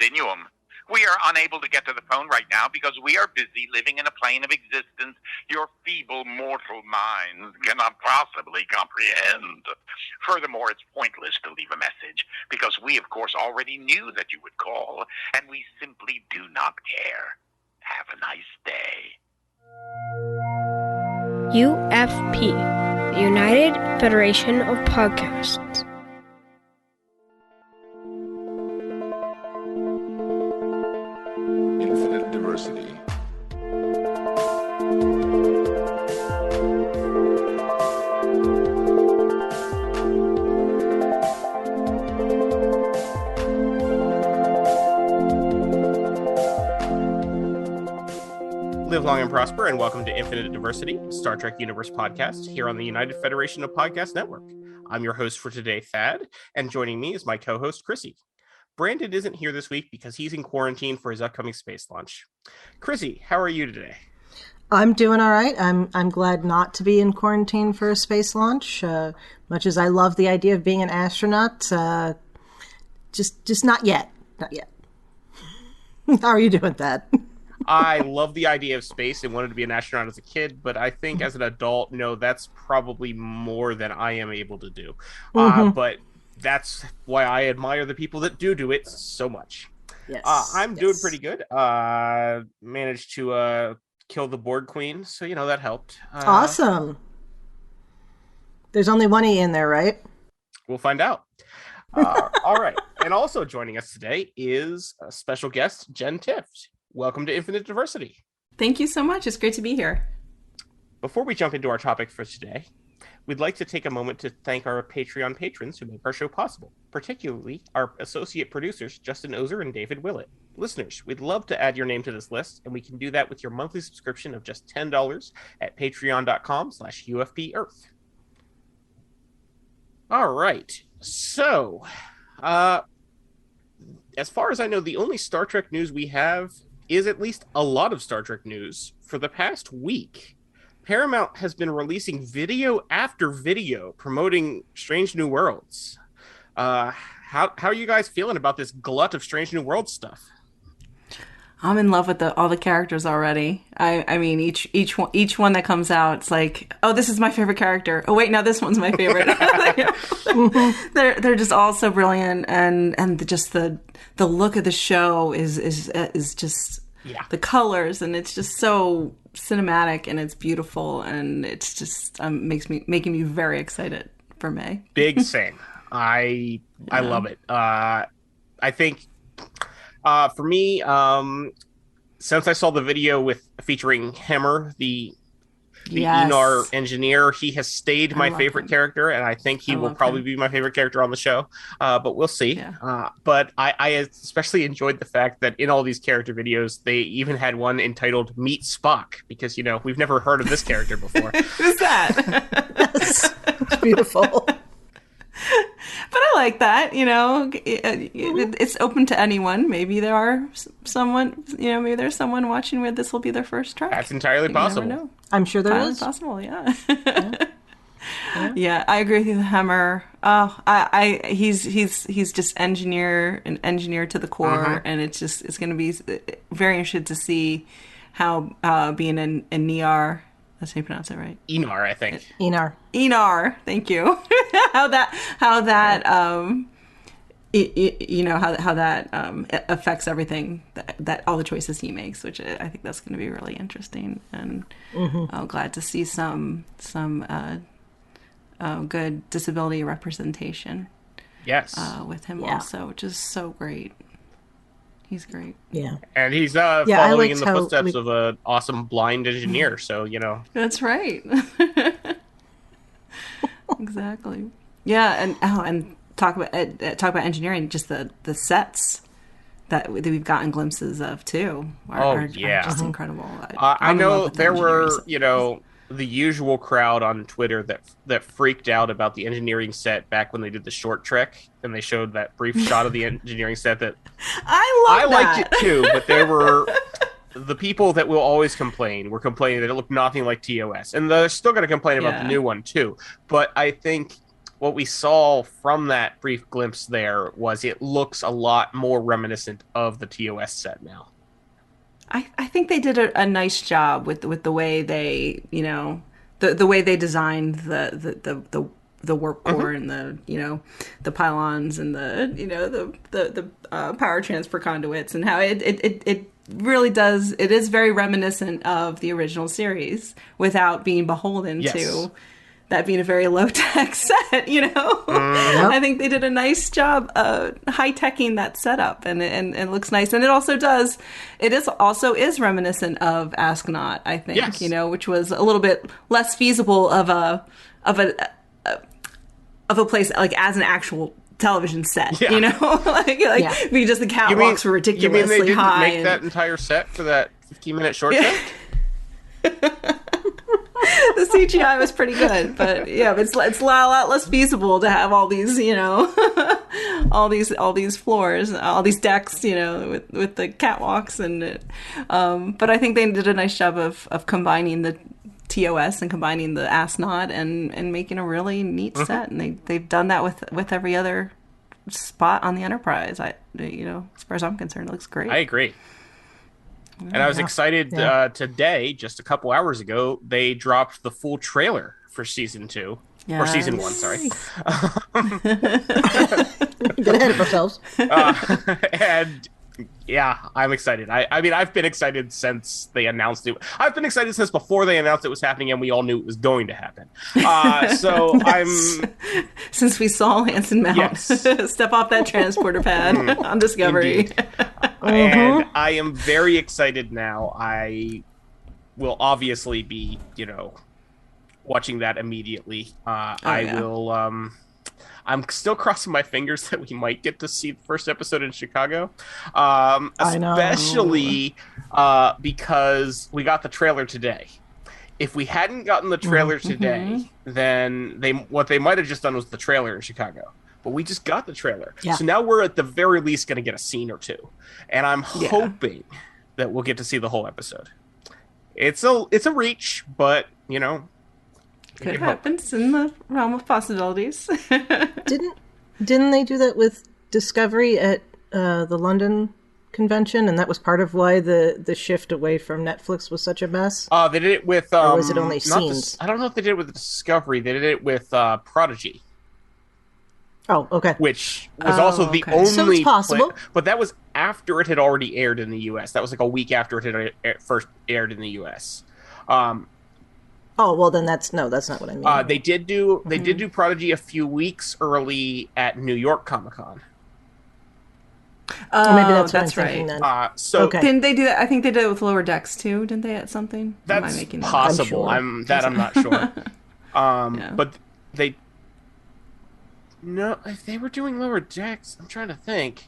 continuum. We are unable to get to the phone right now because we are busy living in a plane of existence your feeble mortal minds cannot possibly comprehend. Furthermore, it's pointless to leave a message because we, of course, already knew that you would call, and we simply do not care. Have a nice day. UFP, the United Federation of Podcasts. Infinite diversity. Live long and prosper, and welcome to Infinite Diversity, Star Trek Universe podcast here on the United Federation of Podcast Network. I'm your host for today, Thad, and joining me is my co-host, Chrissie. Brandon isn't here this week because he's in quarantine for his upcoming space launch. Chrissie, how are you today? I'm doing all right. I'm glad not to be in quarantine for a space launch. Much as I love the idea of being an astronaut, just not yet. Not yet. How are you doing, Thad? I love the idea of space and wanted to be an astronaut as a kid, but I think as an adult, no, that's probably more than I am able to do. But that's why I admire the people that do it so much. Yes. I'm doing pretty good. Managed to kill the Borg Queen, so, that helped. Awesome. There's only one E in there, right? We'll find out. All right. And also joining us today is a special guest, Jenn Tifft. Welcome to Infinite Diversity. Thank you so much. It's great to be here. Before we jump into our topic for today, we'd like to take a moment to thank our Patreon patrons who make our show possible, particularly our associate producers, Justin Oser and David Willett. Listeners, we'd love to add your name to this list, and we can do that with your monthly subscription of just $10 at patreon.com/UFPEarth. All right. So, as far as I know, the only Star Trek news we have is at least a lot of Star Trek news. For the past week, Paramount has been releasing video after video promoting Strange New Worlds. How are you guys feeling about this glut of Strange New Worlds stuff? I'm in love with all the characters already. I mean, each one that comes out, it's like, oh, this is my favorite character. Oh wait, no, this one's my favorite. They're just all so brilliant, and just the look of the show is just the colors, and it's just so cinematic, and it's beautiful, and it's just making me very excited for May. Big same. I love it. I think. For me, since I saw the video featuring Hemmer, the Enar engineer, he has stayed my favorite character, and I think he will probably be my favorite character on the show. But we'll see. Yeah. But I especially enjoyed the fact that in all these character videos, they even had one entitled "Meet Spock," because we've never heard of this character before. Who's that? It's beautiful. But I like that, it's open to anyone. Maybe there's someone watching where this will be their first Trek. That's entirely possible. I'm sure there is. Possible, yeah. Yeah, I agree with you, Hemmer. He's just an engineer to the core, and it's going to be very interesting to see how being in Niar. That's how you pronounce it, right? Enar, I think. Enar. Thank you. how that affects everything that all the choices he makes, which I think that's going to be really interesting, and I'm glad to see some good disability representation. Yes, with him also, which is so great. He's great. Yeah. And he's following in the footsteps of an awesome blind engineer, so, That's right. Exactly. Yeah, and talk about engineering, just the sets that we've gotten glimpses of, too, are just incredible. I know there were, the usual crowd on Twitter that freaked out about the engineering set back when they did the short trek, and they showed that brief shot of the engineering set that I liked it too, but there were the people that will always were complaining that it looked nothing like TOS, and they're still going to complain about the new one too. But I think what we saw from that brief glimpse there was it looks a lot more reminiscent of the TOS set now. I think they did a nice job with the way they, you know, the way they designed the warp core and the, you know, the pylons and the, you know, the power transfer conduits, and how it really does. It is very reminiscent of the original series without being beholden to that being a very low-tech set, you know? I think they did a nice job high-teching that setup, and it looks nice. And it also does, it is reminiscent of Asknaut, I think, you know, which was a little bit less feasible of a place, like, as an actual television set, you know? Because the catwalks were ridiculously high. Make that entire set for that 15-minute short set? The CGI was pretty good, but it's a lot less feasible to have all these, you know, all these floors, all these decks, you know, with the catwalks, and but I think they did a nice job of combining the TOS and combining the Asknaut and making a really neat set, and they've done that with every other spot on the Enterprise. You know, as far as I'm concerned, it looks great. I agree. And I was excited today, just a couple hours ago, they dropped the full trailer for season 2. Or season 1, sorry. Get ahead of ourselves. And yeah, I'm excited. I mean, I've been excited since they announced it. I've been excited since before they announced it was happening, and we all knew it was going to happen. So I'm... Since we saw Hanson Mount step off that transporter pad on Discovery. And I am very excited now. I will obviously be, you know, watching that immediately. Will... I'm still crossing my fingers that we might get to see the first episode in Chicago. Especially because we got the trailer today. If we hadn't gotten the trailer today, then what they might have just done was the trailer in Chicago. But we just got the trailer. Yeah. So now we're at the very least going to get a scene or two. And I'm hoping that we'll get to see the whole episode. It's a reach, but, you know... Could happen. It's in the realm of possibilities. Didn't they do that with Discovery at the London convention, and that was part of why the shift away from Netflix was such a mess? They did it with... or was it only scenes? I don't know if they did it with Discovery. They did it with Prodigy. Oh, okay. Which was also the only... So it's possible. But that was after it had already aired in the U.S. That was like a week after it had first aired in the U.S. Oh, well, then that's not what I mean. They did do Prodigy a few weeks early at New York Comic-Con. Oh, maybe that's what I'm thinking then. Didn't they do that? I think they did it with Lower Decks too, didn't they? At something. That's possible. I'm not sure. But they. No, if they were doing Lower Decks, I'm trying to think,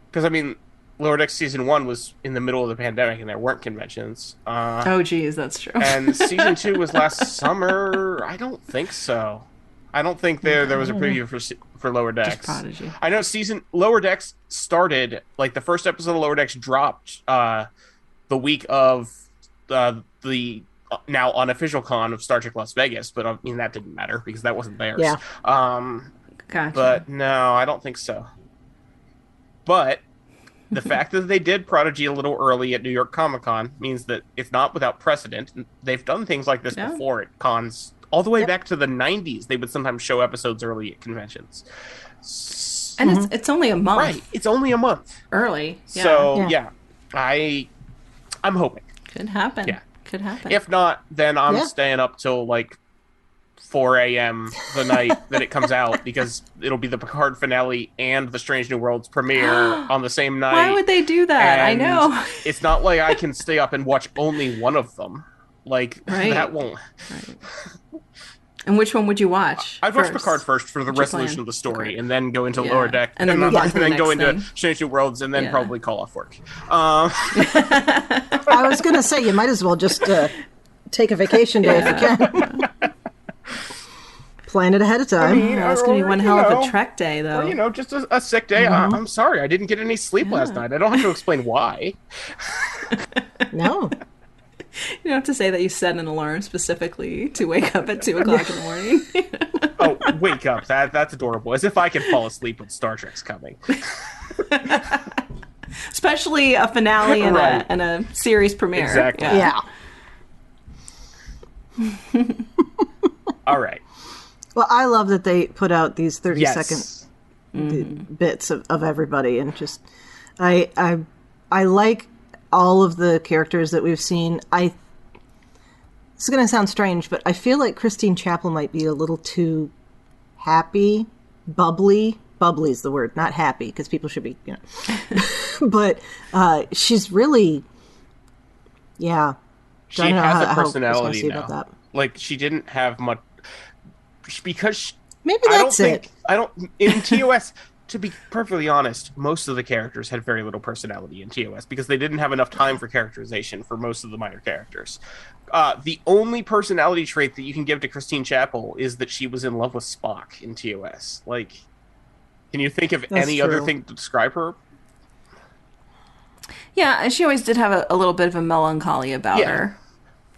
because I mean, Lower Decks season 1 was in the middle of the pandemic, and there weren't conventions. Oh, geez, that's true. And season 2 was last summer. I don't think so. I don't think there was a preview for Lower Decks. Just Prodigy. I know Lower Decks started, like, the first episode of Lower Decks dropped the week of the now unofficial con of Star Trek Las Vegas, but I mean that didn't matter because that wasn't theirs. Yeah. Gotcha. But no, I don't think so. But the fact that they did Prodigy a little early at New York Comic-Con means that it's not without precedent. They've done things like this before at cons. All the way back to the 90s, they would sometimes show episodes early at conventions. And it's only a month. Right, it's only a month. Early. Yeah. So, I'm hoping. Could happen. Yeah. Could happen. If not, then I'm staying up till, like, 4 a.m. the night that it comes out, because it'll be the Picard finale and the Strange New Worlds premiere on the same night. Why would they do that? And I know. It's not like I can stay up and watch only one of them. Like, that won't... Right. And which one would you watch? I'd watch Picard first for the resolution of the story, and then go into Lower Deck, and then go into Strange New Worlds, and then probably call off work. I was going to say, you might as well just take a vacation day if you can. Plan it ahead of time. That's going to be one hell of a Trek day, though. Or, just a sick day. I'm sorry, I didn't get any sleep last night. I don't have to explain why. No. You don't have to say that you set an alarm specifically to wake up at 2 o'clock in the morning. Wake up. That's adorable. As if I could fall asleep when Star Trek's coming. Especially a finale and a series premiere. Exactly. Yeah. All right. Well, I love that they put out these 30-second bits of everybody, and just I like all of the characters that we've seen. It's going to sound strange, but I feel like Christine Chapel might be a little too happy, bubbly. Bubbly is the word, not happy, because people should be, but she's really, yeah. She has a personality now. About that. Like, she didn't have much, because maybe that's it. In TOS, to be perfectly honest, most of the characters had very little personality in TOS because they didn't have enough time for characterization for most of the minor characters. The only personality trait that you can give to Christine Chapel is that she was in love with Spock in TOS. Like, can you think of any other thing to describe her? Yeah, and she always did have a little bit of a melancholy about her,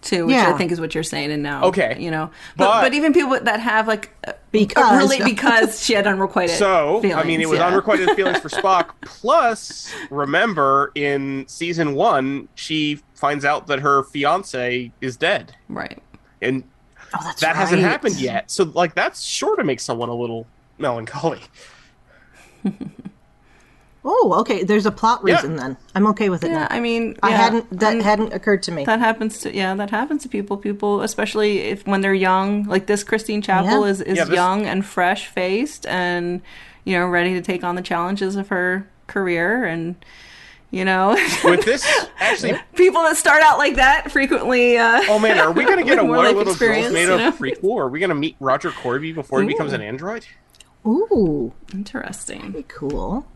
too, which I think is what you're saying. And now, but even people that have because she had unrequited feelings. I mean, it was unrequited feelings for Spock. Plus, remember, in season 1, she finds out that her fiance is dead. Right. And that hasn't happened yet. So, like, that's sure to make someone a little melancholy. Oh, okay. There's a plot reason then. I'm okay with it now. I mean, hadn't occurred to me. That happens to people. People, especially when they're young. Like this, Christine Chapel is young and fresh faced, and ready to take on the challenges of her career, and with this actually people that start out like that frequently. Oh man, are we going to get a What Little Girls Made of prequel? Are we going to meet Roger Corby before he becomes an android? Ooh, interesting. That'd be cool.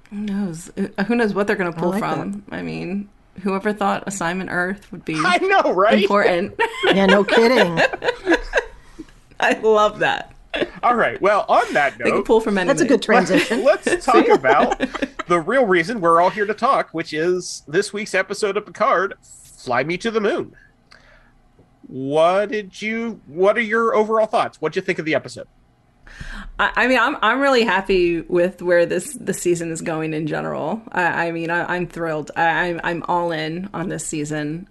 Who knows? Who knows what they're going to pull from? That. I mean, whoever thought Assignment Earth would be important. Yeah, no kidding. I love that. All right. Well, on that note, they can pull from anything. That's a good transition. Let's talk about the real reason we're all here to talk, which is this week's episode of Picard, Fly Me to the Moon. What are your overall thoughts? What'd you think of the episode? I mean, I'm really happy with where the season is going in general. I'm thrilled. I'm all in on this season.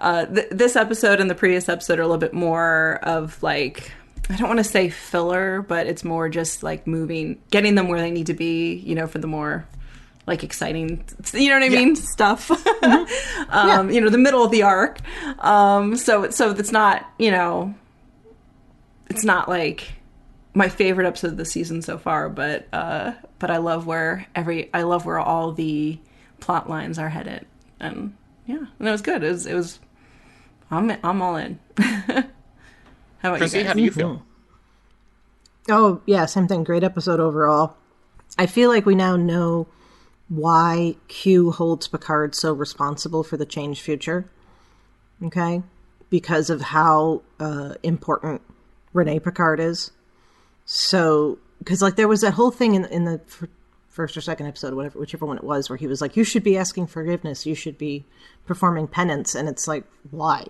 This episode and the previous episode are a little bit more of like, I don't want to say filler, but it's more just like getting them where they need to be, for the more like exciting, stuff. The middle of the arc. So it's not, it's not like my favorite episode of the season so far, but I love where all the plot lines are headed, and it was good. It was I'm all in. How about Chrissie, you guys? how do you feel? Oh yeah, same thing. Great episode overall. I feel like we now know why Q holds Picard so responsible for the changed future. Okay, because of how important Renee Picard is. So, because like there was that whole thing in the first or second episode, whichever one it was, where he was like, "You should be asking forgiveness. You should be performing penance," and it's like, why?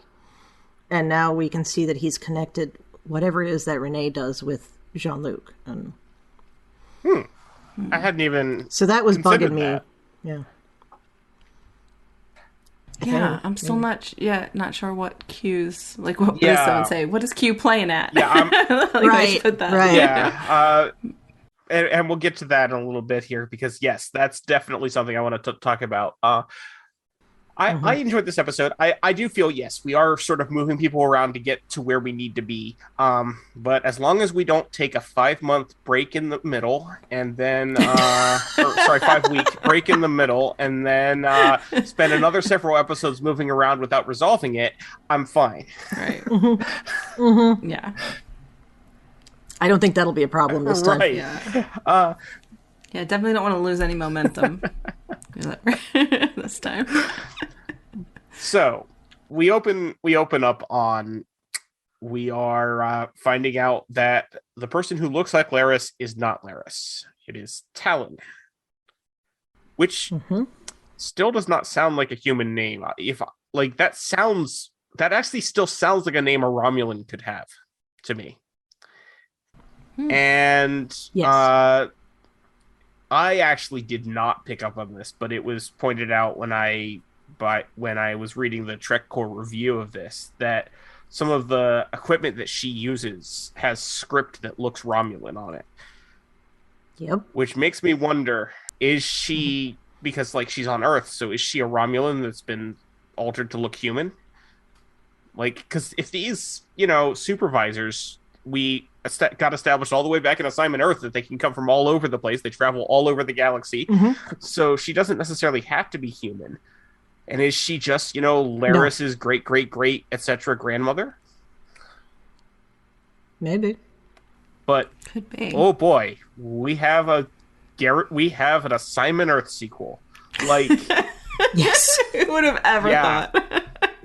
And now we can see that he's connected whatever it is that Renee does with Jean-Luc. And I hadn't even so that was bugging me. That. Yeah. Yeah, I'm still not sure what Q's like. What does someone say? What is Q playing at? Yeah, right. Yeah, and we'll get to that in a little bit here because yes, that's definitely something I want to talk about. I enjoyed this episode. I do feel, yes, we are sort of moving people around to get to where we need to be. But as long as we don't take a 5-month break in the middle and then, 5-week break in the middle and then spend another several episodes moving around without resolving it, I'm fine. Right. Yeah. I don't think that'll be a problem this time. Right. Yeah. Definitely don't want to lose any momentum this time. So we open up on, we are finding out that the person who looks like Laris is not Laris. It is Talon, which still does not sound like a human name. That actually still sounds like a name a Romulan could have to me. And Yes. I actually did not pick up on this, but it was pointed out when I was reading the Trek Core review of this that some of the equipment that she uses has script that looks Romulan on it. Yep. Which makes me wonder, is she, because like she's on Earth, so is she a Romulan that's been altered to look human? Like, because if these, supervisors, we got established all the way back in Assignment Earth that they can come from all over the place. They travel all over the galaxy. Mm-hmm. So she doesn't necessarily have to be human. And is she just, Laris's great, etc. grandmother? Maybe. But, Could be. Oh boy, we have an Assignment Earth sequel. Like, Yes. Who would have ever thought?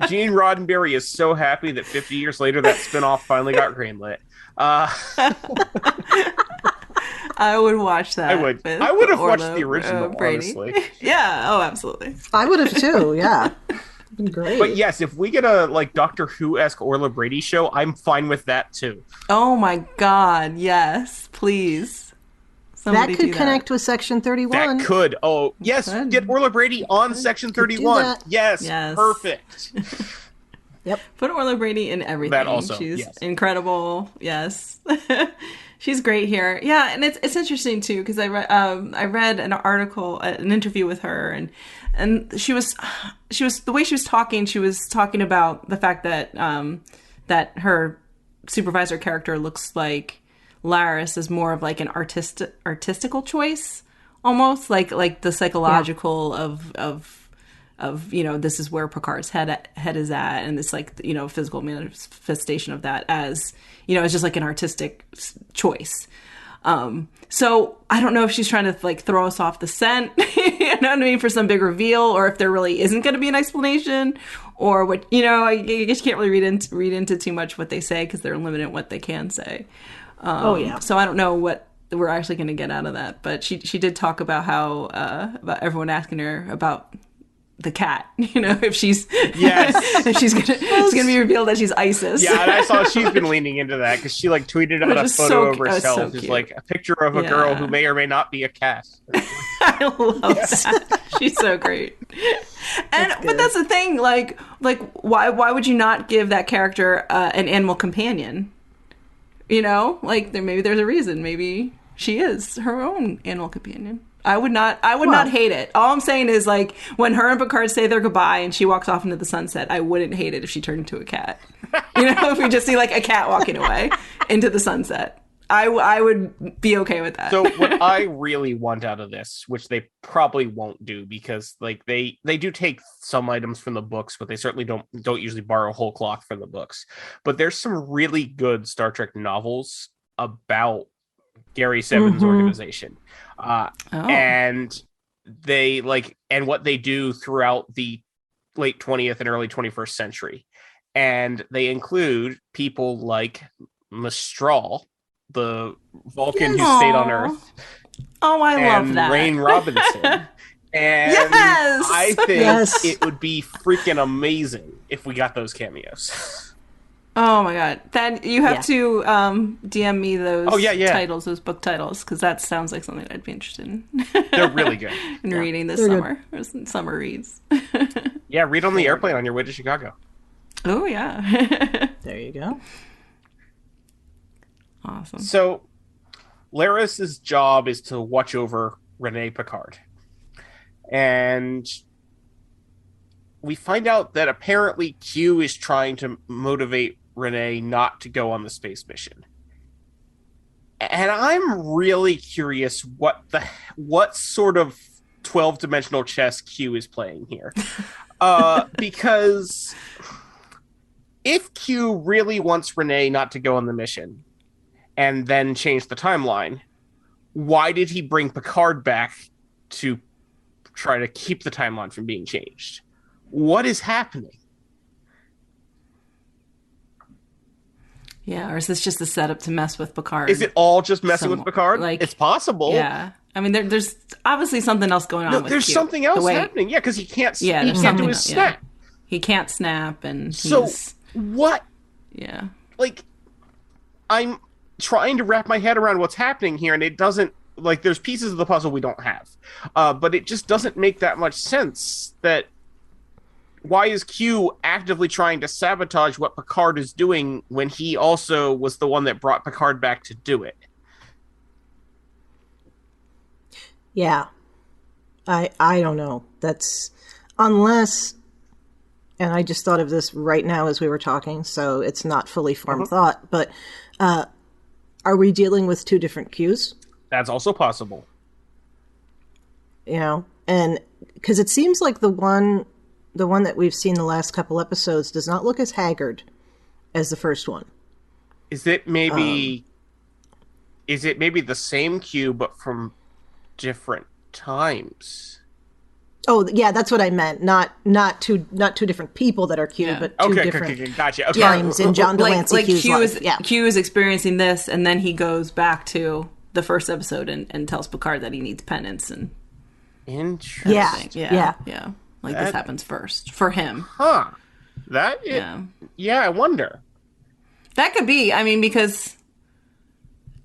Gene Roddenberry is so happy that 50 years later that spinoff finally got greenlit. I would watch that. I would have watched the original, honestly. Yeah. Oh, absolutely. I would have too. Yeah. Great. But yes, if we get a Doctor Who-esque Orla Brady show, I'm fine with that too. Oh my God! Yes, please. Somebody that could do connect with Section 31. That could. Oh, yes. Could. Get Orla Brady on Section 31. Yes. Perfect. Yep. Put Orla Brady in everything. That also. She's yes. incredible. Yes. She's great here. Yeah, and it's interesting too because I read an article, an interview with her, and she was the way she was talking about the fact that that her supervisor character looks like Laris is more of like an artistical choice, almost like the psychological of this is where Picard's head is at, and this physical manifestation of that as it's just like an artistic choice. So I don't know if she's trying to throw us off the scent, you know what I mean, for some big reveal, or if there really isn't going to be an explanation, or what I guess you can't really read into too much what they say because they're limited in what they can say. So I don't know what we're actually going to get out of that, but she did talk about how about everyone asking her about the cat, if she's if she's gonna be revealed that she's Isis. Yeah, and I saw she's been leaning into that because she tweeted out a photo of herself, just a picture of a girl who may or may not be a cat. I love that. She's so great. But that's the thing, why would you not give that character an animal companion? Maybe there's a reason. Maybe she is her own animal companion. I would not hate it. All I'm saying is when her and Picard say their goodbye and she walks off into the sunset, I wouldn't hate it if she turned into a cat. If we just see a cat walking away into the sunset, I would be okay with that. So what I really want out of this, which they probably won't do because they do take some items from the books, but they certainly don't usually borrow whole cloth from the books. But there's some really good Star Trek novels about Gary Seven's organization. And they and what they do throughout the late 20th and early 21st century. And they include people like Mistral, the Vulcan who stayed on Earth. Oh, I love that. Rain Robinson. And I think it would be freaking amazing if we got those cameos. Oh my God. Then you have to DM me those titles, those book titles, because that sounds like something I'd be interested in. They're really good. in reading this summer. Or summer reads. Yeah, read on the airplane on your way to Chicago. Oh, yeah. There you go. Awesome. So, Laris's job is to watch over Rene Picard. And we find out that apparently Q is trying to motivate Rene not to go on the space mission. And I'm really curious what sort of 12-dimensional chess Q is playing here. Because if Q really wants Rene not to go on the mission and then change the timeline, why did he bring Picard back to try to keep the timeline from being changed? What is happening? Yeah, or is this just a setup to mess with Picard? Is it all just messing with Picard? It's possible. Yeah. I mean, there's obviously something else going on with there's Q. something else happening. Yeah, because he can't do his snap. He can't snap, and so what? Yeah. trying to wrap my head around what's happening here, and it doesn't, like, there's pieces of the puzzle we don't have. But it just doesn't make that much sense that why is Q actively trying to sabotage what Picard is doing when he also was the one that brought Picard back to do it? Yeah. I don't know. That's unless, and I just thought of this right now as we were talking, so it's not fully formed thought, but are we dealing with two different Qs? That's also possible. You know, and because it seems like the one that we've seen the last couple episodes does not look as haggard as the first one. Is it maybe the same Q but from different times? Oh yeah, that's what I meant. Not two different people that are Q, but two different gotcha. Okay. times in John Delancey Q's life. Q is experiencing this, and then he goes back to the first episode and tells Picard that he needs penance. And interesting. Yeah. This happens first for him. Huh. Yeah, I wonder. That could be. I mean, because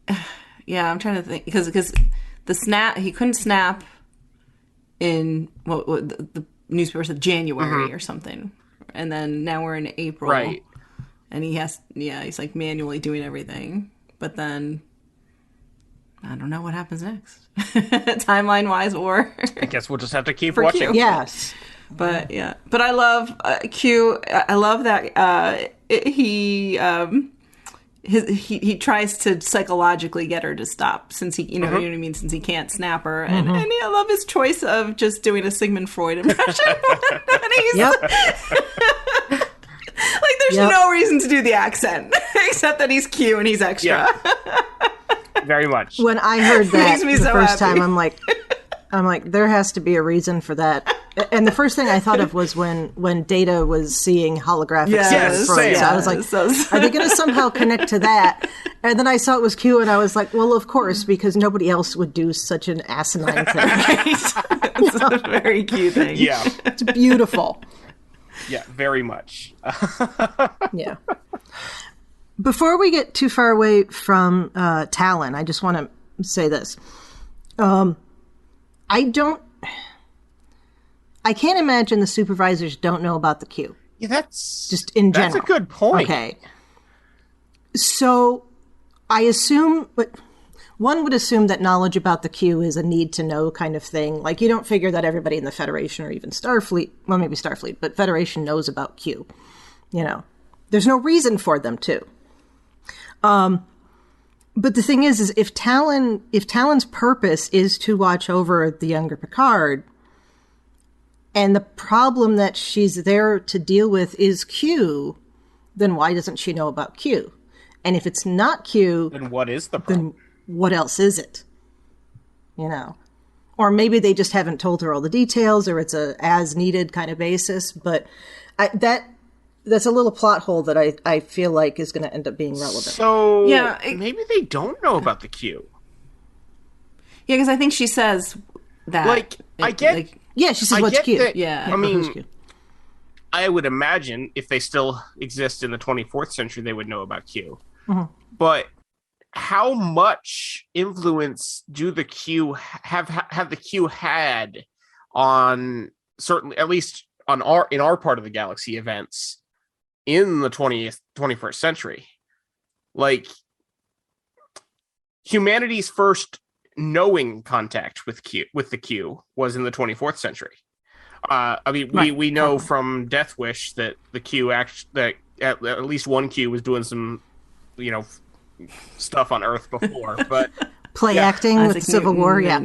I'm trying to think because the snap, he couldn't snap in what the newspaper said January or something, and then now we're in April, right? And he's like manually doing everything, but then I don't know what happens next, timeline wise, or I guess we'll just have to keep watching. Q. Yes, but I love Q. I love that he tries to psychologically get her to stop since he, you know what I mean, since he can't snap her, and I love his choice of just doing a Sigmund Freud impression. And he's like, there's no reason to do the accent except that he's Q and he's extra. Very much. When I heard that the so first happy. time, I'm like, there has to be a reason for that. And the first thing I thought of was when Data was seeing holographic Sigmund Freud. So I was like, are they going to somehow connect to that? And then I saw it was Q, and I was like, well, of course, because nobody else would do such an asinine thing. It's a very cute thing. Yeah. It's beautiful. Yeah, very much. Yeah. Before we get too far away from Talon, I just want to say this. I can't imagine the supervisors don't know about the Q. Yeah, that's just in general. That's a good point. Okay. So I assume, but one would assume that knowledge about the Q is a need to know kind of thing. Like, you don't figure that everybody in the Federation or even Starfleet, well, maybe Starfleet, but Federation knows about Q. You know, there's no reason for them to. But the thing is if Talon's purpose is to watch over the younger Picard, and the problem that she's there to deal with is Q, then why doesn't she know about Q? And if it's not Q, then what is the problem? Then what else is it? You know, or maybe they just haven't told her all the details, or it's a as needed kind of basis. But that's a little plot hole that I feel like is going to end up being relevant. So maybe they don't know about the Q. Yeah, because I think she says that. She says what's Q. I mean, I would imagine if they still exist in the 24th century, they would know about Q. Mm-hmm. But how much influence do the Q have the Q had on certainly, at least in our part of the galaxy, events in the 21st century? Like, humanity's first knowing contact with the Q was in the 24th century. I mean, we know from Death Wish that the Q that at least one Q was doing some, stuff on Earth before, but play acting Isaac with Civil War, yeah.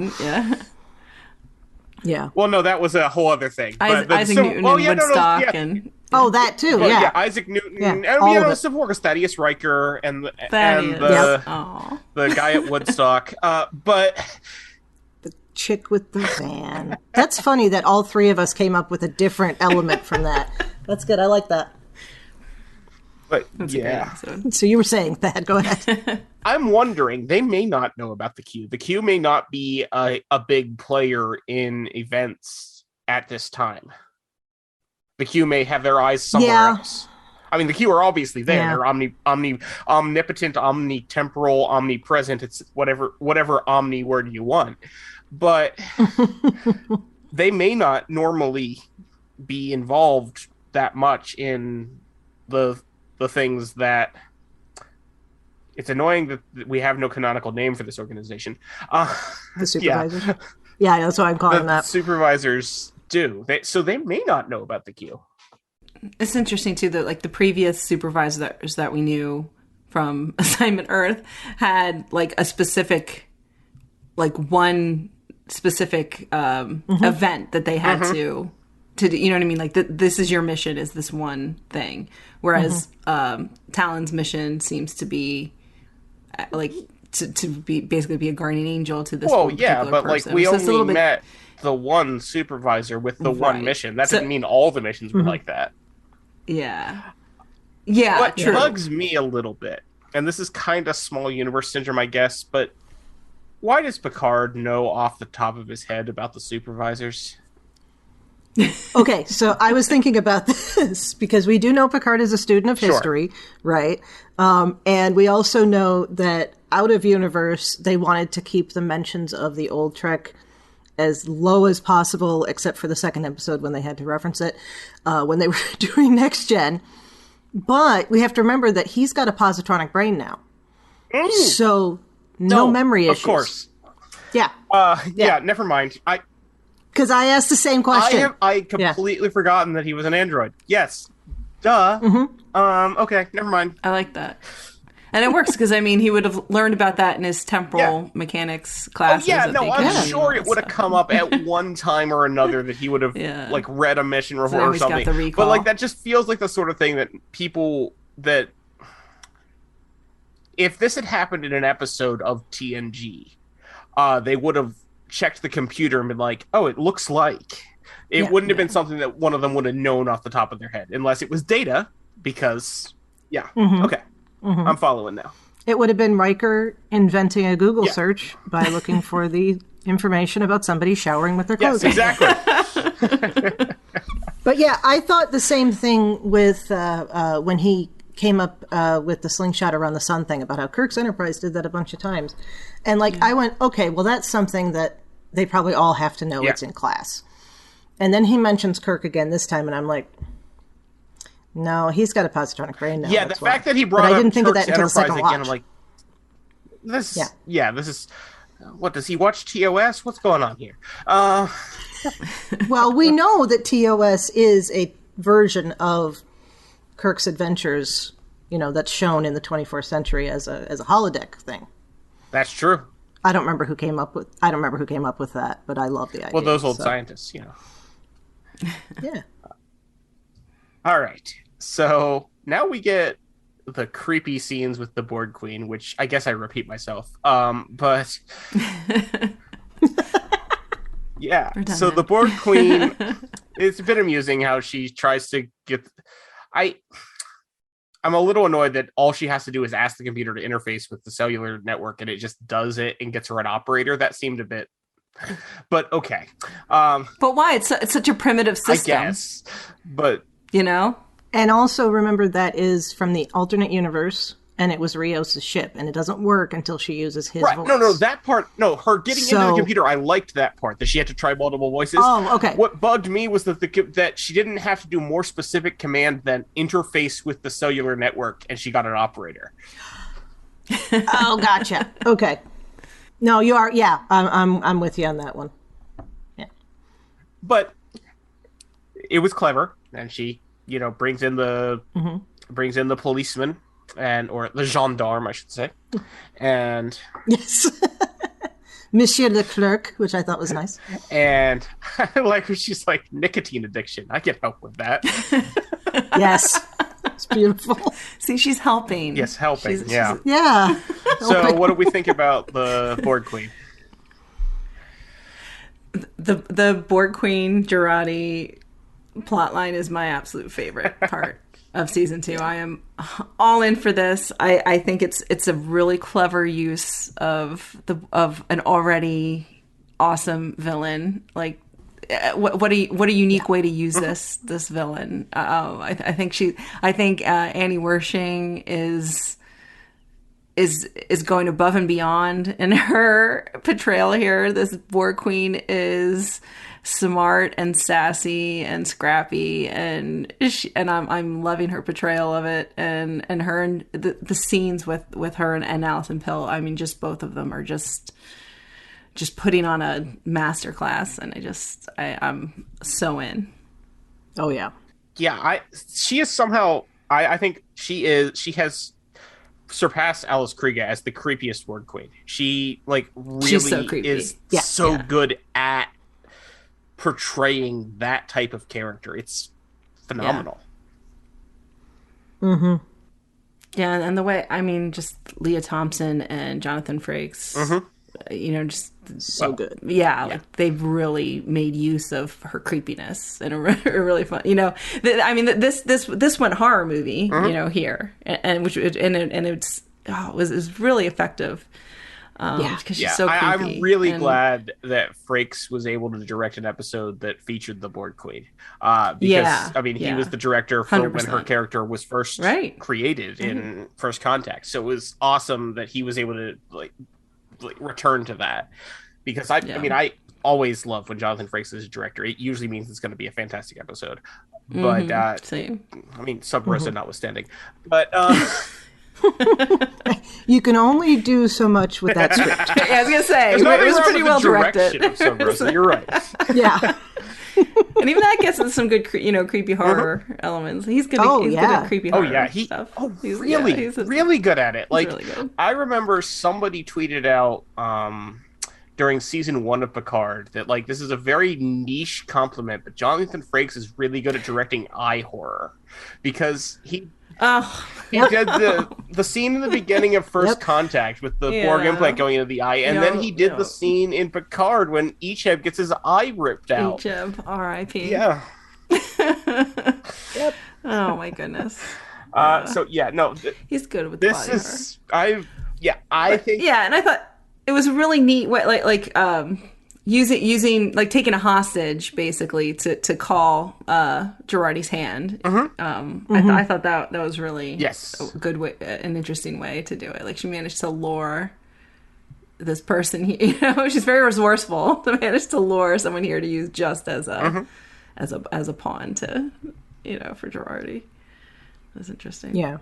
Well, no, that was a whole other thing. Isaac Newton and Woodstock and that too, yeah. Isaac Newton, and Civil War, Thaddeus Riker, and the guy at Woodstock, but the chick with the van. That's funny that all three of us came up with a different element from that. That's good. I like that. But so you were saying that. Go ahead. I'm wondering, they may not know about the Q. The Q may not be a big player in events at this time. The Q may have their eyes somewhere else. I mean, the Q are obviously there. Yeah. They're omnipotent, omnitemporal, omnipresent. It's whatever omni word you want. But they may not normally be involved that much in the things that... It's annoying that we have no canonical name for this organization. The supervisors? Yeah, that's what I'm calling that. Supervisors do. So they may not know about the Q. It's interesting, too, that like the previous supervisors that we knew from Assignment Earth had like a specific, like one specific event that they had to do, you know what I mean? Like this is your mission, is this one thing. Whereas Talon's mission seems to be like to be basically be a guardian angel to this. Well, yeah, but person. Like we so only met the one supervisor with the one mission. That didn't mean all the missions were like that. Yeah. Yeah. What true. bugs me a little bit, and this is kind of small universe syndrome, I guess, but why does Picard know off the top of his head about the supervisors? Okay, so I was thinking about this because we do know Picard is a student of history, right? And we also know that out of universe, they wanted to keep the mentions of the old Trek as low as possible, except for the second episode when they had to reference it, when they were doing Next Gen. But we have to remember that he's got a positronic brain now. So no memory issues. Of course. Yeah. Yeah, never mind. Because I asked the same question. I completely forgotten that he was an android. Yes. Duh. Okay, never mind. I like that. And it works because, I mean, he would have learned about that in his temporal mechanics classes. I'm sure it would have come up at one time or another that he would have like read a mission report or something. But like that just feels like the sort of thing that people that if this had happened in an episode of TNG, they would have checked the computer and been like, oh, it looks like. It wouldn't have been something that one of them would have known off the top of their head, unless it was Data, because, okay. I'm following now. It would have been Riker inventing a Google search by looking for the information about somebody showering with their clothes. Yes, exactly. But yeah, I thought the same thing with when he came up with the slingshot around the sun thing about how Kirk's Enterprise did that a bunch of times. And like, I went, okay, well, that's something that they probably all have to know it's in class. And then he mentions Kirk again this time, and I'm like, no, he's got a positronic brain now. Yeah, the fact that he brought up I didn't think Kirk's of that until the second Enterprise again, watch. I'm like, this is, what, does he watch TOS? What's going on here? Well, we know that TOS is a version of Kirk's adventures, you know, that's shown in the 24th century as a holodeck thing. That's true. I don't remember who came up with that, but I love the idea. Well, those old scientists, you know. Yeah. All right. So now we get the creepy scenes with the Borg Queen, which I guess I repeat myself. But yeah. So the Borg Queen, it's a bit amusing how she tries to get. I'm a little annoyed that all she has to do is ask the computer to interface with the cellular network, and it just does it and gets her an operator. That seemed a bit, but okay. But why? It's such a primitive system. I guess, but you know. And also remember that is from the alternate universe, and it was Rios' ship, and it doesn't work until she uses his voice. No, that part. No, her getting into the computer. I liked that part, that she had to try multiple voices. Oh, okay. What bugged me was that she didn't have to do more specific command than interface with the cellular network, and she got an operator. Oh, gotcha. Okay. No, you are. Yeah, I'm with you on that one. Yeah. But it was clever, and she, brings in the policeman. Or the gendarme, I should say. And yes. Monsieur de Clerck, which I thought was nice. And I like when she's like, nicotine addiction. I can help with that. Yes. It's beautiful. See, she's helping. Yes, helping. She's yeah. So what do we think about the Borg Queen? The Borg Queen Jurati plotline is my absolute favorite part of season 2. I am all in for this. I think it's a really clever use of an already awesome villain. Like, what a unique way to use this villain. I think Annie Wersching is going above and beyond in her portrayal here. This Borg Queen is smart and sassy and scrappy, and I'm loving her portrayal of it, and her and the scenes with her and Alison Pill. I mean, just both of them are just putting on a masterclass, and I'm so in. Oh yeah. She is somehow, I think she has surpassed Alice Krige as the creepiest Borg Queen. She really so creepy. is good at portraying that type of character. It's phenomenal. Mm-hmm. Yeah, and the way, I mean, just Leah Thompson and Jonathan Frakes, just so good. Yeah, like they've really made use of her creepiness in a really fun. This went horror movie, here, and it was really effective. Because she's so creepy. I'm really glad that Frakes was able to direct an episode that featured the Borg Queen. Because he was the director for 100%. When her character was first created in First Contact. So it was awesome that he was able to return to that. Because I always love when Jonathan Frakes is a director. It usually means it's going to be a fantastic episode. But same. Sub Rosa notwithstanding. But you can only do so much with that script. I was gonna say it was pretty well directed. Sub Rosa, you're right. Yeah, and even that gets into some good, creepy horror elements. He's good. He's good at creepy horror stuff. He's really good at it. Like really I remember somebody tweeted out during season 1 of Picard that this is a very niche compliment, but Jonathan Frakes is really good at directing eye horror because he did the scene in the beginning of First Contact with the Borg implant going into the eye, and then he did the scene in Picard when Icheb gets his eye ripped out. Icheb, R.I.P. Yeah. Yep. Oh my goodness. He's good with this. Is I think. Yeah, and I thought it was a really neat way, using taking a hostage basically to call Girardi's hand. I thought that was really a good way, an interesting way to do it. Like she managed to lure this person. She's very resourceful to manage to lure someone here to use just as a pawn to for Girardi. That's interesting. Yeah,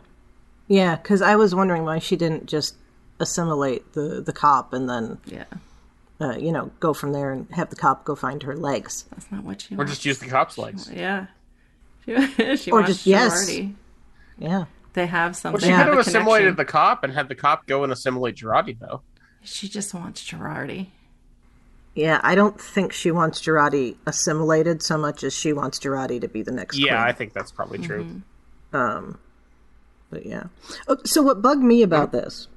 because I was wondering why she didn't just assimilate the cop and then go from there and have the cop go find her legs. That's not what she wants. Or just use the cop's legs. Yeah. She or wants just Girardi. Yeah. They have something. Well, she could have assimilated the cop and had the cop go and assimilate Girardi, though. She just wants Girardi. Yeah, I don't think she wants Girardi assimilated so much as she wants Girardi to be the next queen. I think that's probably true. But yeah. So what bugged me about this,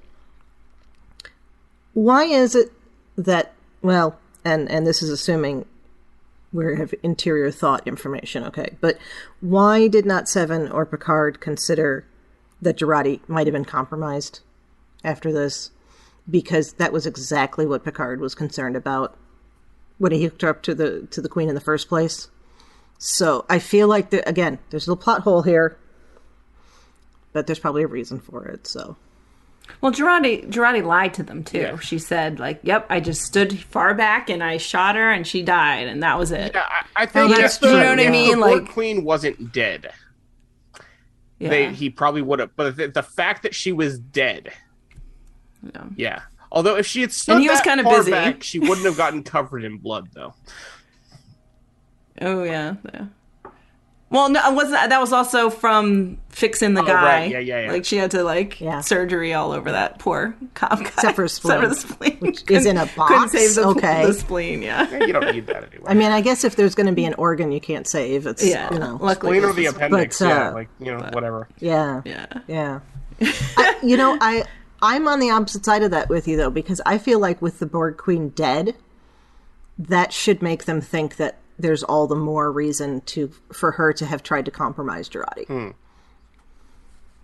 why is it that, and this is assuming we have interior thought information, okay, but why did not Seven or Picard consider that Girardi might have been compromised after this? Because that was exactly what Picard was concerned about when he hooked her up to the Queen in the first place. So I feel like, again, there's a little plot hole here, but there's probably a reason for it, so... Well, Girardi lied to them, too. Yeah. She said, yep, I just stood far back and I shot her and she died, and that was it. Yeah, I think that's true. You know what I mean? The Borg Queen wasn't dead. Yeah. He probably would have, but the fact that she was dead. Yeah. Although if she had stood that far back, she wouldn't have gotten covered in blood, though. Oh, yeah. Well, no, that was also from fixing the guy. Right. Yeah. Like she had to surgery all over that poor cop guy. Except for the spleen. Which is in a box. Couldn't save the spleen. Yeah. You don't need that anyway. I mean, I guess if there's going to be an organ you can't save, it's luckily spleen or the appendix. Whatever. Yeah. I'm on the opposite side of that with you though, because I feel like with the Borg Queen dead, that should make them think that there's all the more reason for her to have tried to compromise Girardi.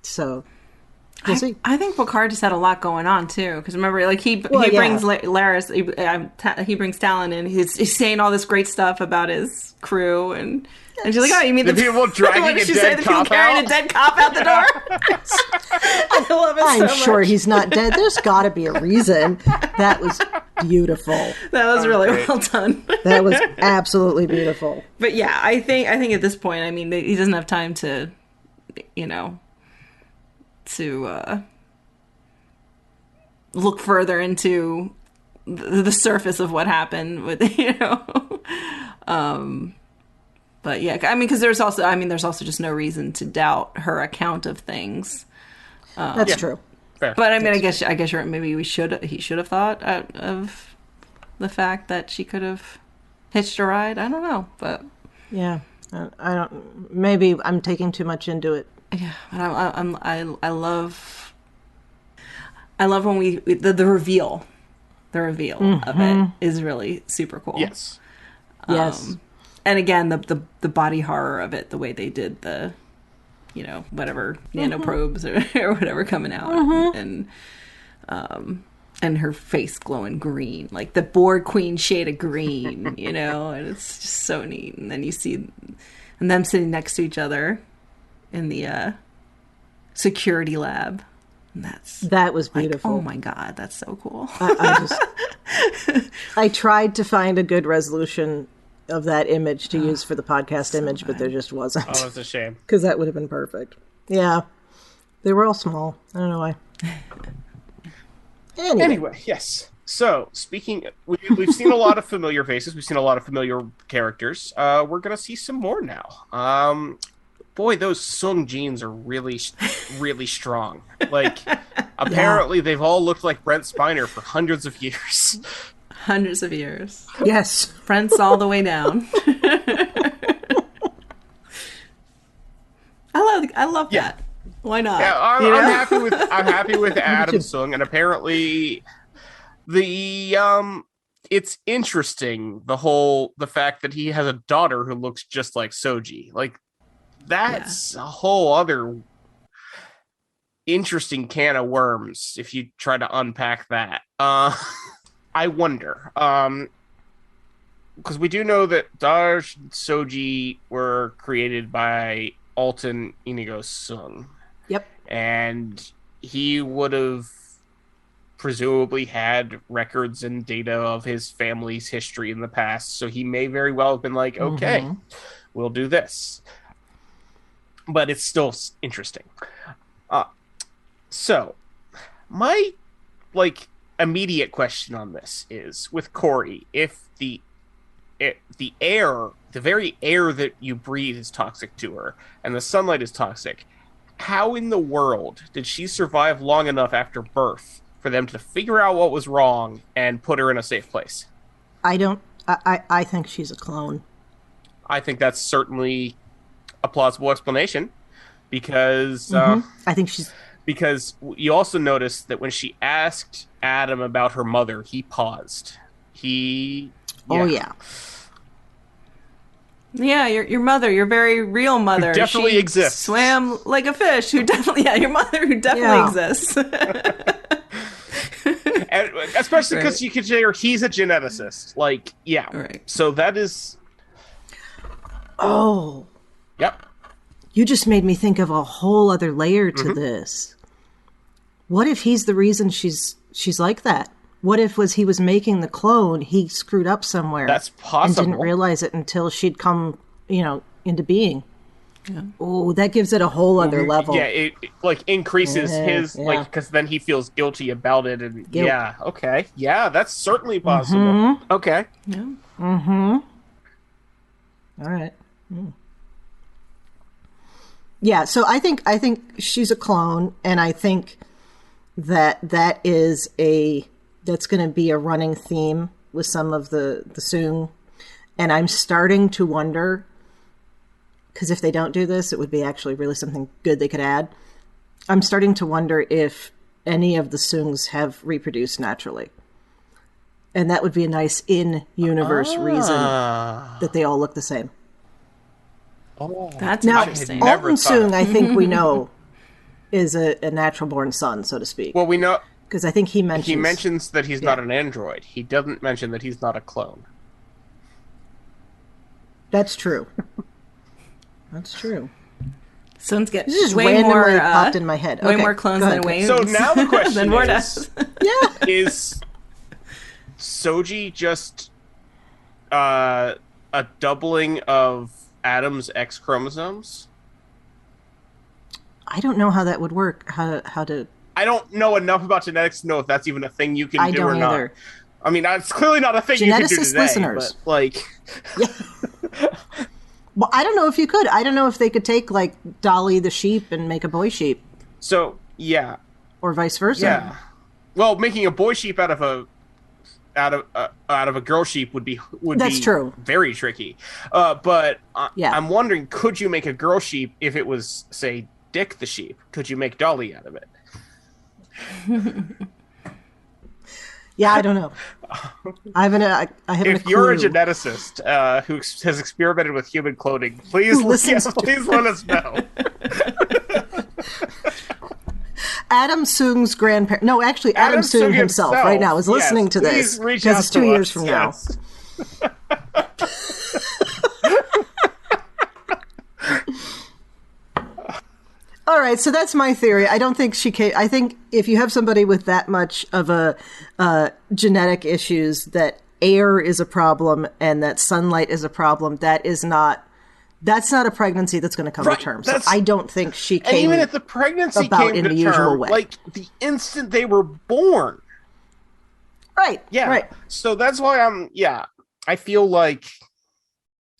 So, We'll see. I think Picard just had a lot going on too, because remember, like he brings Laris, he brings Talon in. He's saying all this great stuff about his crew, and she's like, "Oh, you mean the people dragging a dead cop carrying a dead cop out the door?" I love it. I'm sure he's not dead. There's got to be a reason. That was beautiful. That was really well done. That was absolutely beautiful. But yeah, I think at this point, I mean, he doesn't have time to, to look further into the surface of what happened with, but yeah, I mean, because there's also just no reason to doubt her account of things. That's true. Fair. But I mean, I guess maybe he should have thought of the fact that she could have hitched a ride. I don't know, but yeah, I don't. Maybe I'm taking too much into it. Yeah, but I love when the reveal of it is really super cool. Yes. Yes. And again, the body horror of it, the way they did the, whatever nanoprobes or whatever coming out, and her face glowing green, like the Borg Queen shade of green, and it's just so neat. And then you see them sitting next to each other in the security lab. And that was beautiful. Like, oh my God, that's so cool. I tried to find a good resolution of that image to use for the podcast image, but there just wasn't. Oh, it's a shame. Because that would have been perfect. Yeah. They were all small. I don't know why. Anyway, yes. So, we've seen a lot of familiar faces. We've seen a lot of familiar characters. We're going to see some more now. Boy, those Sung jeans are really, really strong. Like, apparently they've all looked like Brent Spiner for hundreds of years. Hundreds of years. Yes. Prince all the way down. I love that. Why not? Yeah, I'm happy with Adam Sung, and apparently it's interesting the fact that he has a daughter who looks just like Soji. Like, that's a whole other interesting can of worms if you try to unpack that. I wonder, because we do know that Daj and Soji were created by Alton Inigo Sung. Yep. And he would have presumably had records and data of his family's history in the past, so he may very well have been like, okay, we'll do this. But it's still interesting. So, my, immediate question on this is, with Corey, if the very air that you breathe is toxic to her, and the sunlight is toxic, how in the world did she survive long enough after birth for them to figure out what was wrong and put her in a safe place? I think she's a clone. I think that's certainly a plausible explanation, because I think she's... Because you also notice that when she asked Adam about her mother, he paused. Oh, yeah. Yeah, your mother, your very real mother. Who definitely exists. Swam like a fish. Your mother who definitely exists. And especially because you could say he's a geneticist. Right. So that is... Oh. Yep. You just made me think of a whole other layer to this. What if he's the reason she's like that? What if he was making the clone, he screwed up somewhere? That's possible. And didn't realize it until she'd come, into being. Yeah. Oh, that gives it a whole other level. Yeah, it increases his, because then he feels guilty about it. And Guilt. Yeah, okay. Yeah, that's certainly possible. Okay. Yeah. All right. Yeah, so I think she's a clone, and I think that is that's going to be a running theme with some of the Soong, and I'm starting to wonder, because if they don't do this, it would be actually really something good they could add. I'm starting to wonder if any of the Soongs have reproduced naturally, and that would be a nice in-universe reason that they all look the same. Oh, that's now, interesting. Alton Soong, I think we know is a natural born son, so to speak. Well, we know because I think he mentions that he's not an android. He doesn't mention that he's not a clone. That's true. That's true. Sons get this is way randomly more popped in my head. Way more clones than Wayne. So now the question yeah, is Soji just a doubling of Adam's X chromosomes? I don't know how that would work. How to? I don't know enough about genetics to know if that's even a thing you can do or not. Either. I mean, it's clearly not a thing you can do today. Listeners. But, like, yeah. Well, I don't know if you could. I don't know if they could take like Dolly the sheep and make a boy sheep. So yeah, or vice versa. Yeah. Well, making a boy sheep out of a girl sheep would be true. Very tricky. But yeah. I'm wondering, could you make a girl sheep if it was, say, Dick the sheep? Could you make Dolly out of it? Yeah, I don't know. I haven't if you're a geneticist who has experimented with human cloning, please let us know. Adam Soong's grandparent. No, actually, Adam Soong himself right now is listening to this because it's 2 years from now. All right, so that's my theory. I don't think she can. I think if you have somebody with that much of a genetic issues, that air is a problem and that sunlight is a problem, that's not a pregnancy that's going to come to term. So I don't think she came. And even if the pregnancy came in to the term, usual way, like the instant they were born. Right. Yeah. Right. So that's why I feel like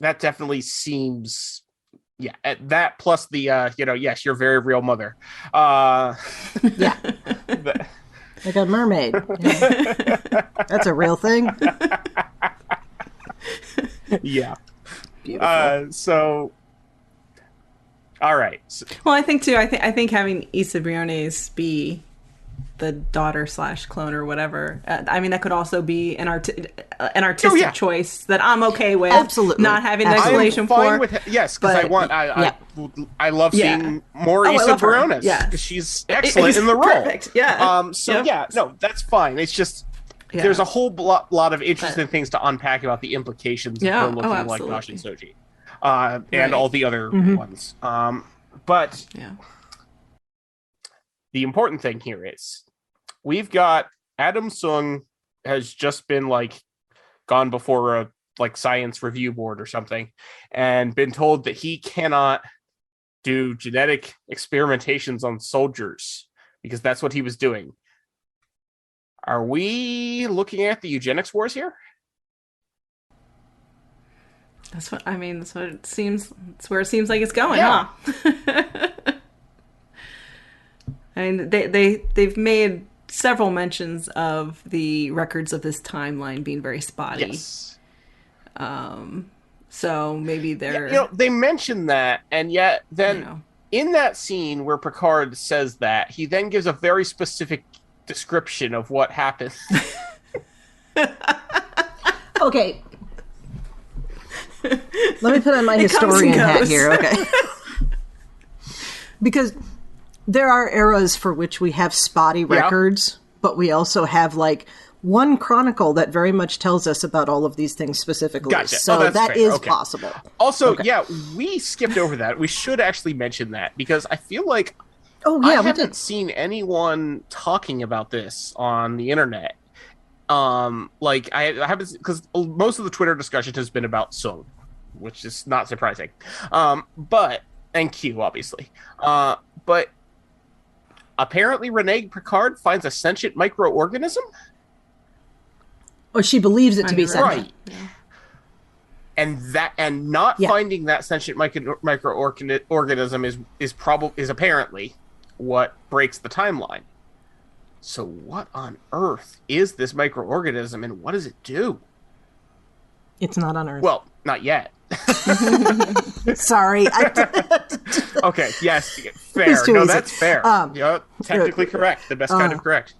that definitely seems. Yeah, at that plus the yes, your very real mother. Yeah, like a mermaid. Yeah. That's a real thing. Yeah. Beautiful. So, all right. So, well, I think too. I think having Issa Briones be the daughter / clone or whatever. I mean, that could also be an artistic choice that I'm okay with. Absolutely, not having the explanation for. Yes, because I love seeing more Issa Briones. Yeah, because she's excellent in the role. Perfect. Yeah. No, that's fine. It's just there's a whole lot of interesting things to unpack about the implications of her looking like Josh and Soji, and all the other ones. But the important thing here is we've got Adam Soong has just been gone before a science review board or something and been told that he cannot do genetic experimentations on soldiers because that's what he was doing. Are we looking at the eugenics wars here? That's what it seems. That's where it seems like it's going, huh? I mean, they've made several mentions of the records of this timeline being very spotty. Yes. So maybe they're... they mention that, and yet then in that scene where Picard says that, he then gives a very specific description of what happened. Okay. Let me put on my historian hat here, okay? Because there are eras for which we have spotty records, but we also have one chronicle that very much tells us about all of these things specifically. Gotcha. So that is possible. Also, we skipped over that. We should actually mention that because I feel like I haven't seen anyone talking about this on the internet. I haven't, because most of the Twitter discussion has been about Soong, which is not surprising. And Q, obviously. But apparently Renee Picard finds a sentient microorganism? Or she believes it to be sentient. Right. Yeah. And not finding that sentient microorganism is apparently what breaks the timeline. So what on earth is this microorganism and what does it do? It's not on Earth. Well, not yet. Sorry. Okay, yes, fair. No, that's fair. Technically correct. The best kind of correct.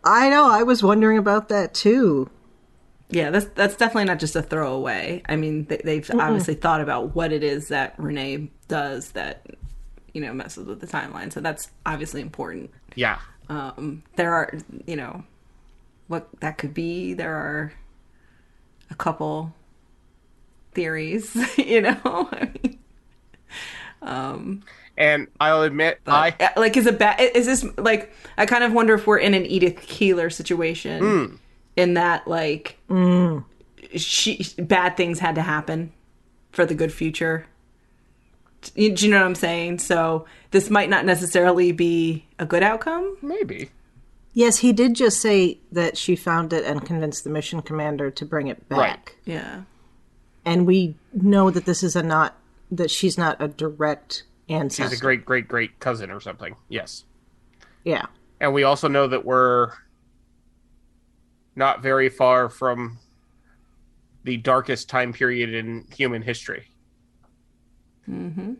I know. I was wondering about that too. Yeah, that's definitely not just a throwaway. I mean, they've obviously thought about what it is that Renee does that, messes with the timeline. So that's obviously important. Yeah. There are, what that could be. There are a couple theories, I mean, and I'll admit, is it bad? Is this like, I kind of wonder if we're in an Edith Keeler situation in that, like, bad things had to happen for the good future. Do you know what I'm saying? So this might not necessarily be a good outcome. Maybe. Yes, he did just say that she found it and convinced the mission commander to bring it back. Right. Yeah. And we know that this is that she's not a direct ancestor. She's a great cousin or something. Yes. Yeah. And we also know that we're not very far from the darkest time period in human history. Mm-hmm.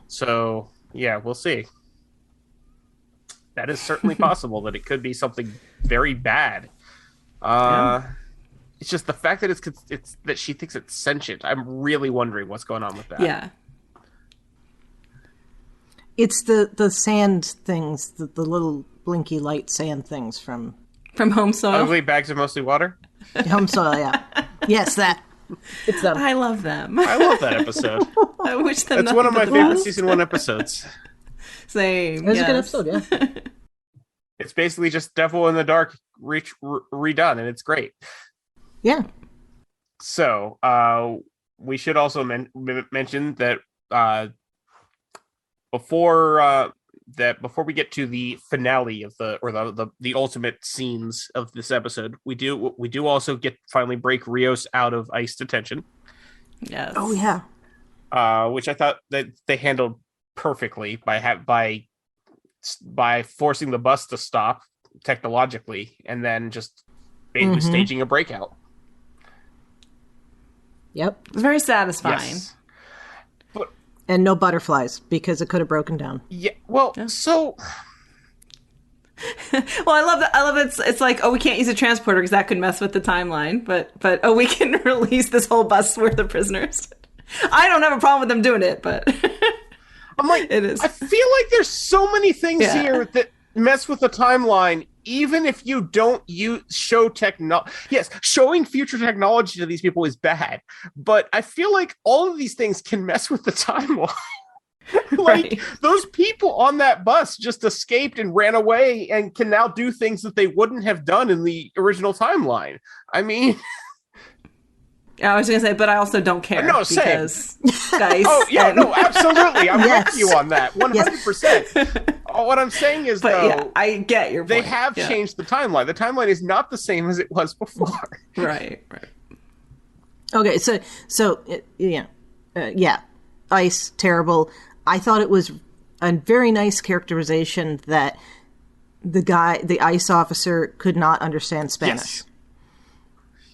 So, yeah, we'll see. That is certainly possible that it could be something very bad. It's just the fact that it's that she thinks it's sentient. I'm really wondering what's going on with that. Yeah. It's the sand things, the little blinky light sand things from Home Soil. Ugly bags of mostly water. Home Soil, yeah. Yes, that. It's them. I love them. I love that episode. I wish them. It's one of my favorite season 1 episodes. Same. It was a good episode, yeah. It's basically just Devil in the Dark redone, and it's great. Yeah. So, we should also mention that before we get to the finale of the ultimate scenes of this episode, we do also finally break Rios out of ICE detention. Yes. Oh yeah. Which I thought that they handled perfectly by forcing the bus to stop technologically and then just basically staging a breakout. Yep. It was very satisfying. Yes. And no butterflies because it could have broken down. Yeah. Well, so. Well, I love that. It's like, we can't use a transporter because that could mess with the timeline. But we can release this whole bus worth of prisoners. I don't have a problem with them doing it, but I'm like, it is. I feel like there's so many things here that mess with the timeline, even if you don't show technology. Yes, showing future technology to these people is bad, but I feel like all of these things can mess with the timeline. Like, those people on that bus just escaped and ran away and can now do things that they wouldn't have done in the original timeline. I mean... I was going to say, but I also don't care. No, same. Because, guys. Oh, yeah, no, absolutely. I'm with you on that. 100%. What I'm saying is, I get your point. They have changed the timeline. The timeline is not the same as it was before. Right. Okay, so ICE, terrible. I thought it was a very nice characterization that the ICE officer could not understand Spanish. Yes.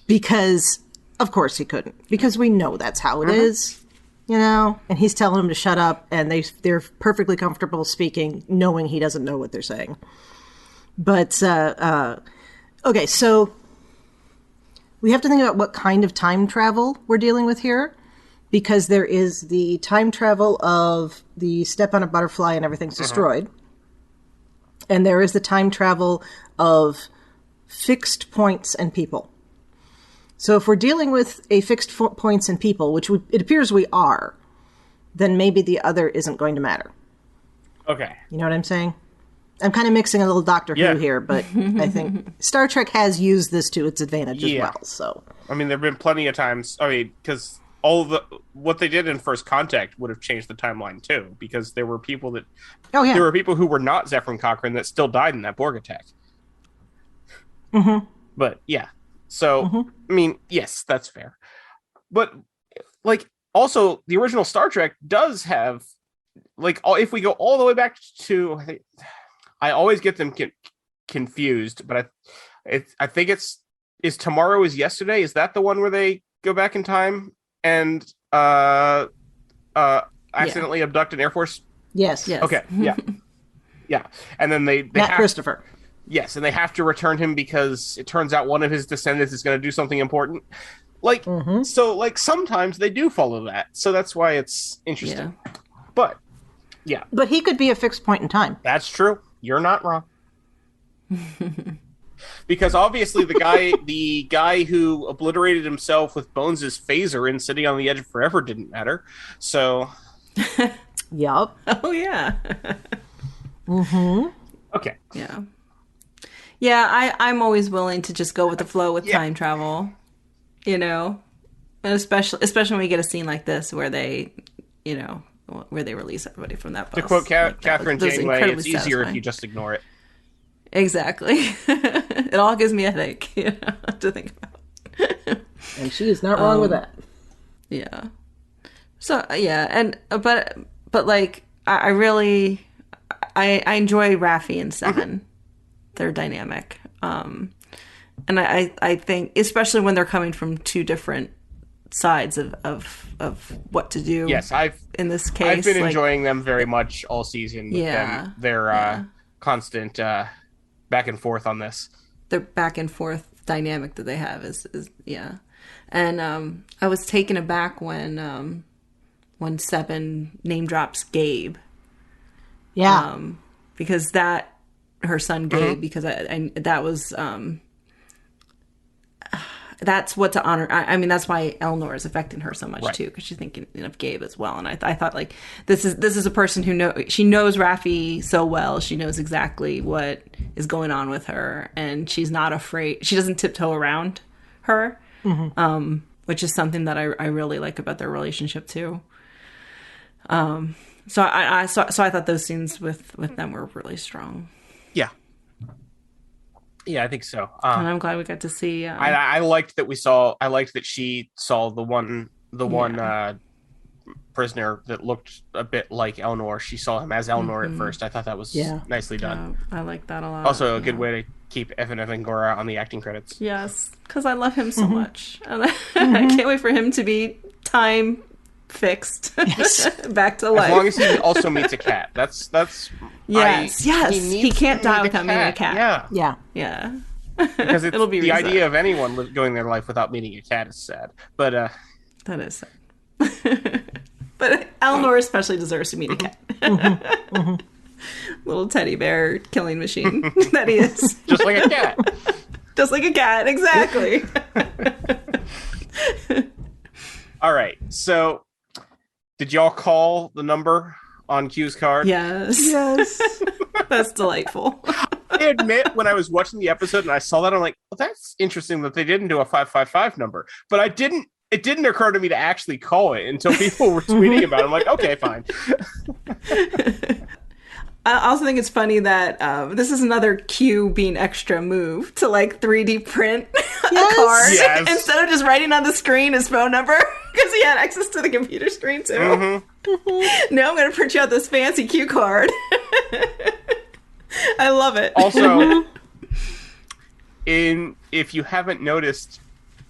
Because, of course he couldn't. Because we know that's how it is, and he's telling him to shut up, and they're perfectly comfortable speaking, knowing he doesn't know what they're saying. But, okay, so we have to think about what kind of time travel we're dealing with here. Because there is the time travel of the step on a butterfly and everything's destroyed. And there is the time travel of fixed points and people. So if we're dealing with a fixed points and people, which it appears we are, then maybe the other isn't going to matter. Okay. You know what I'm saying? I'm kind of mixing a little Doctor Who here, but I think Star Trek has used this to its advantage as well. So, I mean, there have been plenty of times, because... what they did in First Contact would have changed the timeline too, because there were people that there were people who were not Zefram Cochrane that still died in that Borg attack. But so I mean, yes, that's fair. But also the original Star Trek does have if we go all the way back to I always get them confused, but I think is Tomorrow Is Yesterday. Is that the one where they go back in time and accidentally abduct an Air Force? Yes. Okay. Yeah. And then they Matt Christopher. Yes, and they have to return him because it turns out one of his descendants is going to do something important. Like, so, like, sometimes they do follow that. So that's why it's interesting. Yeah. But, yeah. But he could be a fixed point in time. That's true. You're not wrong. Because obviously the guy who obliterated himself with Bones' phaser and sitting on the edge of forever didn't matter. So. Yup. Oh, yeah. Okay. Yeah. Yeah, I'm always willing to just go with the flow with time travel, you know, and especially when we get a scene like this where they, you know, where they release everybody from that bus. To quote Catherine Janeway, it's easier if you just ignore it. Exactly. It all gives me a headache, you know, to think about. And she is not wrong with that. Yeah. So yeah, and but like I really enjoy Raffi and Seven. Their dynamic, and I think especially when they're coming from two different sides of what to do. Yes, in this case I've been enjoying them very much all season. With them. Their constant back and forth on this. Their back and forth dynamic that they have is and I was taken aback when Seven name drops Gabe. Yeah, because that. Her son Gabe, because I that was that's what to honor. I mean, that's why Eleanor is affecting her so much too, because she's thinking of Gabe as well. And I thought like this is a person who knows Raffi so well. She knows exactly what is going on with her, and she's not afraid. She doesn't tiptoe around her, which is something that I really like about their relationship too. So I thought those scenes with them were really strong. Yeah, I think so. And I'm glad we got to see. I liked that I liked that she saw the one prisoner that looked a bit like Eleanor. She saw him as Eleanor at first. I thought that was nicely done. I like that a lot. Also, a good way to keep Evan Evangora on the acting credits. Yes, because I love him so much, and I can't wait for him to be time fixed back to life. As long as he also meets a cat. That's yes. He can't die without meeting a cat. Yeah. Because it'll be the idea of anyone going their life without meeting a cat is sad. But that is sad. But Eleanor especially deserves to meet a cat. Little teddy bear killing machine that he is. Just like a cat. Just like a cat, exactly. All right, so did y'all call the number on Q's card? Yes. That's delightful. I admit, when I was watching the episode and I saw that, I'm like, well, that's interesting that they didn't do a 555 number. But it didn't occur to me to actually call it until people were tweeting about it. I'm like, okay, fine. I also think it's funny that this is another Q being extra move to like 3D print a card instead of just writing on the screen his phone number because he had access to the computer screen too. Now I'm going to print you out this fancy Q card. I love it. Also, if you haven't noticed,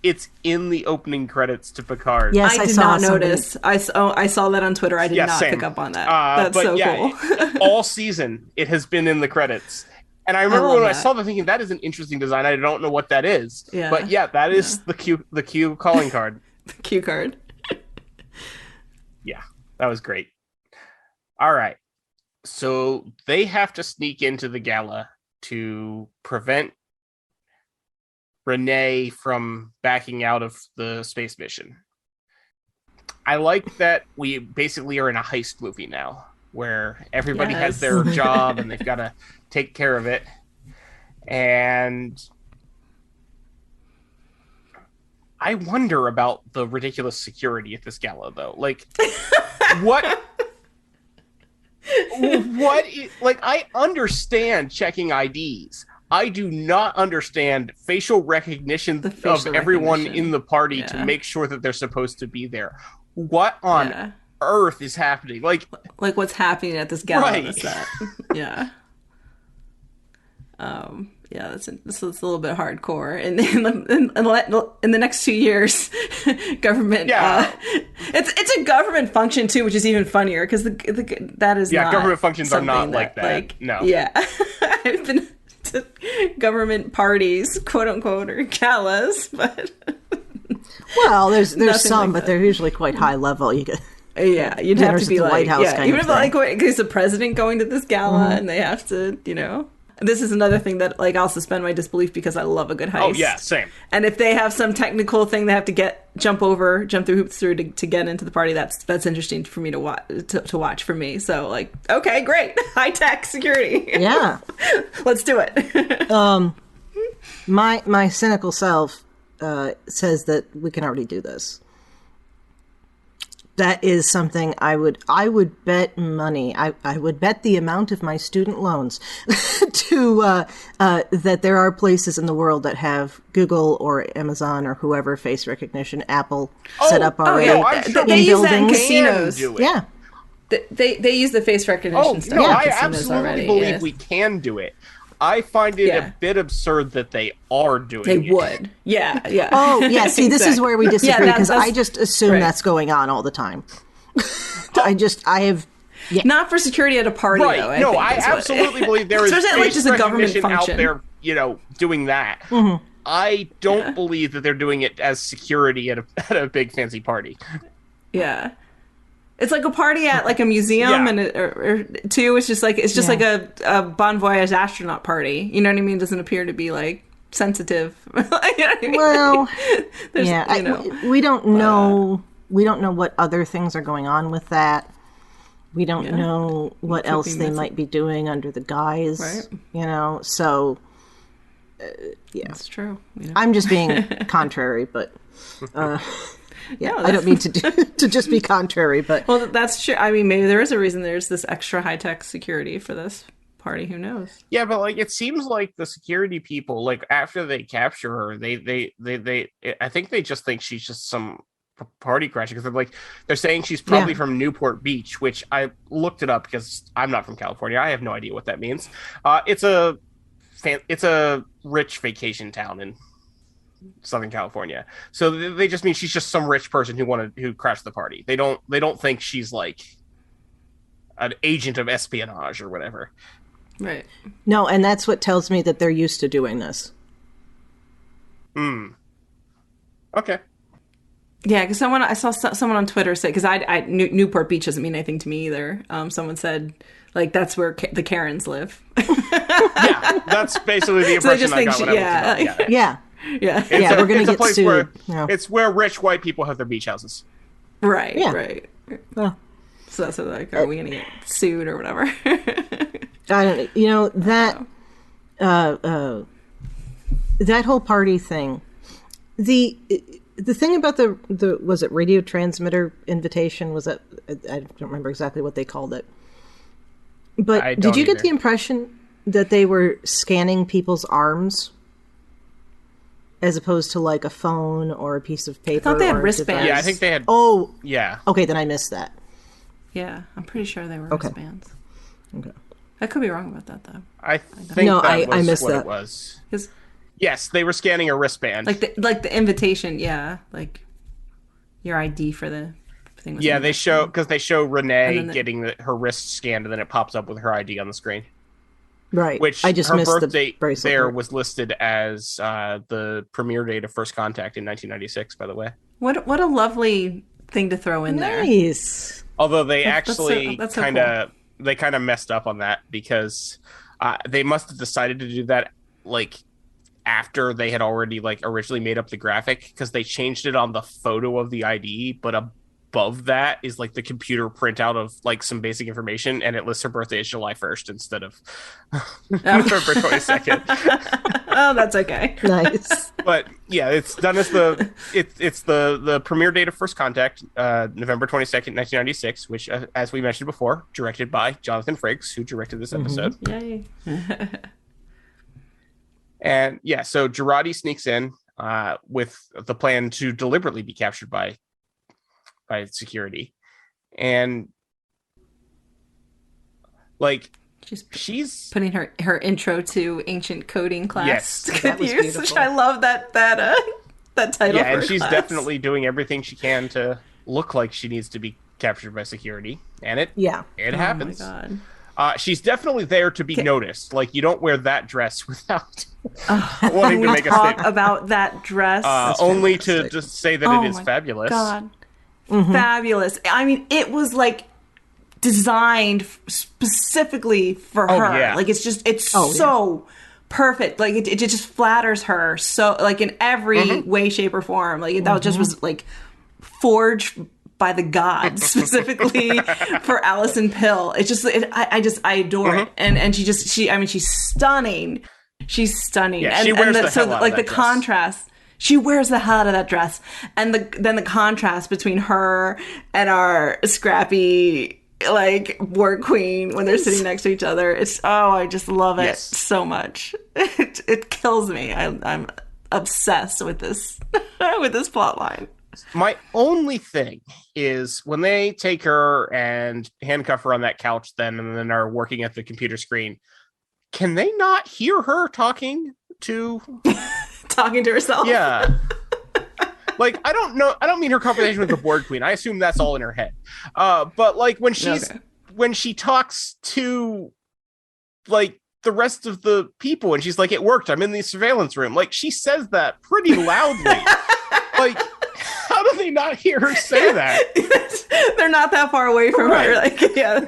it's in the opening credits to Picard. Yes, I did not notice. I saw that on Twitter. I did not pick up on that. That's so cool. All season, it has been in the credits. And I remember when I saw that thinking, that is an interesting design. I don't know what that is. Yeah. But that is the Q calling card. The Q card. Yeah, that was great. All right. So they have to sneak into the gala to prevent Renee from backing out of the space mission. I like that we basically are in a heist movie now, where everybody has their job and they've got to take care of it. And I wonder about the ridiculous security at this gala, though. Like, what? I understand checking IDs. I do not understand facial recognition of everyone in the party to make sure that they're supposed to be there. What on earth is happening? Like what's happening at this gala set? Yeah. This is a little bit hardcore. And in the next 2 years, government. Yeah. It's a government function too, which is even funnier because that is not government functions are not like that. no. Yeah, I've been to government parties, quote unquote, or galas, but well, there's some, like but they're usually quite high level. You get yeah, you'd have to be like White House kind even of if like is the president going to this gala and they have to, This is another thing that like I'll suspend my disbelief because I love a good heist. Oh yeah, same. And if they have some technical thing they have to jump through hoops to get into the party, that's interesting for me to watch for me. So like, okay, great, high tech security. Yeah, let's do it. My cynical self says that we can already do this. That is something I would bet money. I would bet the amount of my student loans to that there are places in the world that have Google or Amazon or whoever face recognition, Apple set up already they use that in buildings. casinos. Yeah, they use the face recognition stuff. No, in I casinos absolutely already, believe we can do it. I find it a bit absurd that they are doing it. They would. Yeah. Oh, yeah. See, this is where we disagree because that's I just assume that's going on all the time. I have... Yeah. Not for security at a party, right. though. I absolutely believe there is like just a government recognition out function there, doing that. Mm-hmm. I don't believe that they're doing it as security at a big fancy party. Yeah. It's like a party at like a museum or two. It's just like like a Bon Voyage astronaut party. You know what I mean? It doesn't appear to be like sensitive. You know what I mean? Well, we don't know. We don't know what other things are going on with that. We don't know what else they might be doing under the guise. Right. So that's true. I'm just being contrary, but. I don't mean to just be contrary, but well, that's true. I mean, maybe there is a reason there's this extra high tech security for this party. Who knows? Yeah, but like it seems like the security people, like after they capture her, they I think they just think she's just some party crasher because they're saying she's probably from Newport Beach, which I looked it up because I'm not from California. I have no idea what that means. It's a rich vacation town in Southern California, so they just mean she's just some rich person who crashed the party. They don't think she's like an agent of espionage or whatever. Right. No, and that's what tells me that they're used to doing this. Okay. Yeah, because I saw someone on Twitter say, because Newport Beach doesn't mean anything to me either. Someone said like that's where the Karens live. Yeah, that's basically the impression I got when I looked it up. Yeah, we're going to get sued. It's where rich white people have their beach houses. Right, right. Well, so that's like, are we going to get sued or whatever? I don't that whole party thing. The thing about the was it radio transmitter invitation? Was that I don't remember exactly what they called it. But did you get the impression that they were scanning people's arms? As opposed to like a phone or a piece of paper. I thought they had wristbands. Yeah, I think they had. Oh, yeah. Okay, then I missed that. Yeah, I'm pretty sure they were wristbands. Okay, I could be wrong about that though. I think I missed what that. It was. Yes, they were scanning a wristband. Like the invitation, like your ID for the thing. Yeah, they show Renee getting her wrist scanned, and then it pops up with her ID on the screen. Right. Which I just her missed birth date there part. was listed as the premiere date of First Contact in 1996, by the way. What a lovely thing to throw in there. Nice. Although they kind of messed up on that because they must have decided to do that like after they had already like originally made up the graphic because they changed it on the photo of the ID, but above that is like the computer printout of like some basic information, and it lists her birthday as July 1st instead of November 22nd. Oh, that's okay. Nice. But yeah, it's done as the premiere date of First Contact, November 22nd, 1996, which, as we mentioned before, directed by Jonathan Frakes, who directed this episode. Yay. And yeah, so Girardi sneaks in with the plan to deliberately be captured by security, and like she's putting her intro to ancient coding class. Yes, that was beautiful. Which I love that title. Yeah, and she's definitely doing everything she can to look like she needs to be captured by security, and it happens. Oh my She's definitely there to be noticed. Like, you don't wear that dress without wanting to make a statement about that dress. Only to just say that it is fabulous. God. Fabulous. I mean, it was like designed specifically for her. Yeah. Like, it's so perfect. Like, it just flatters her so, like, in every way, shape, or form. Like, that just was like forged by the gods specifically for Alison Pill. It's just, I adore it. And she's stunning. She's stunning. Yeah, and she wears the so hell out like of the that dress. contrast. She wears the hell out of that dress, and then the contrast between her and our scrappy like war queen when they're sitting next to each other. It's I just love it so much. It kills me. I'm obsessed with this with this plot line. My only thing is when they take her and handcuff her on that couch and then are working at the computer screen, can they not hear her talking to herself? Yeah. Like, I don't know. I don't mean her conversation with the board queen. I assume that's all in her head. But like when she talks to like the rest of the people and she's like, it worked, I'm in the surveillance room. Like, she says that pretty loudly. Like, how do they not hear her say that? They're not that far away from her. Like, yeah.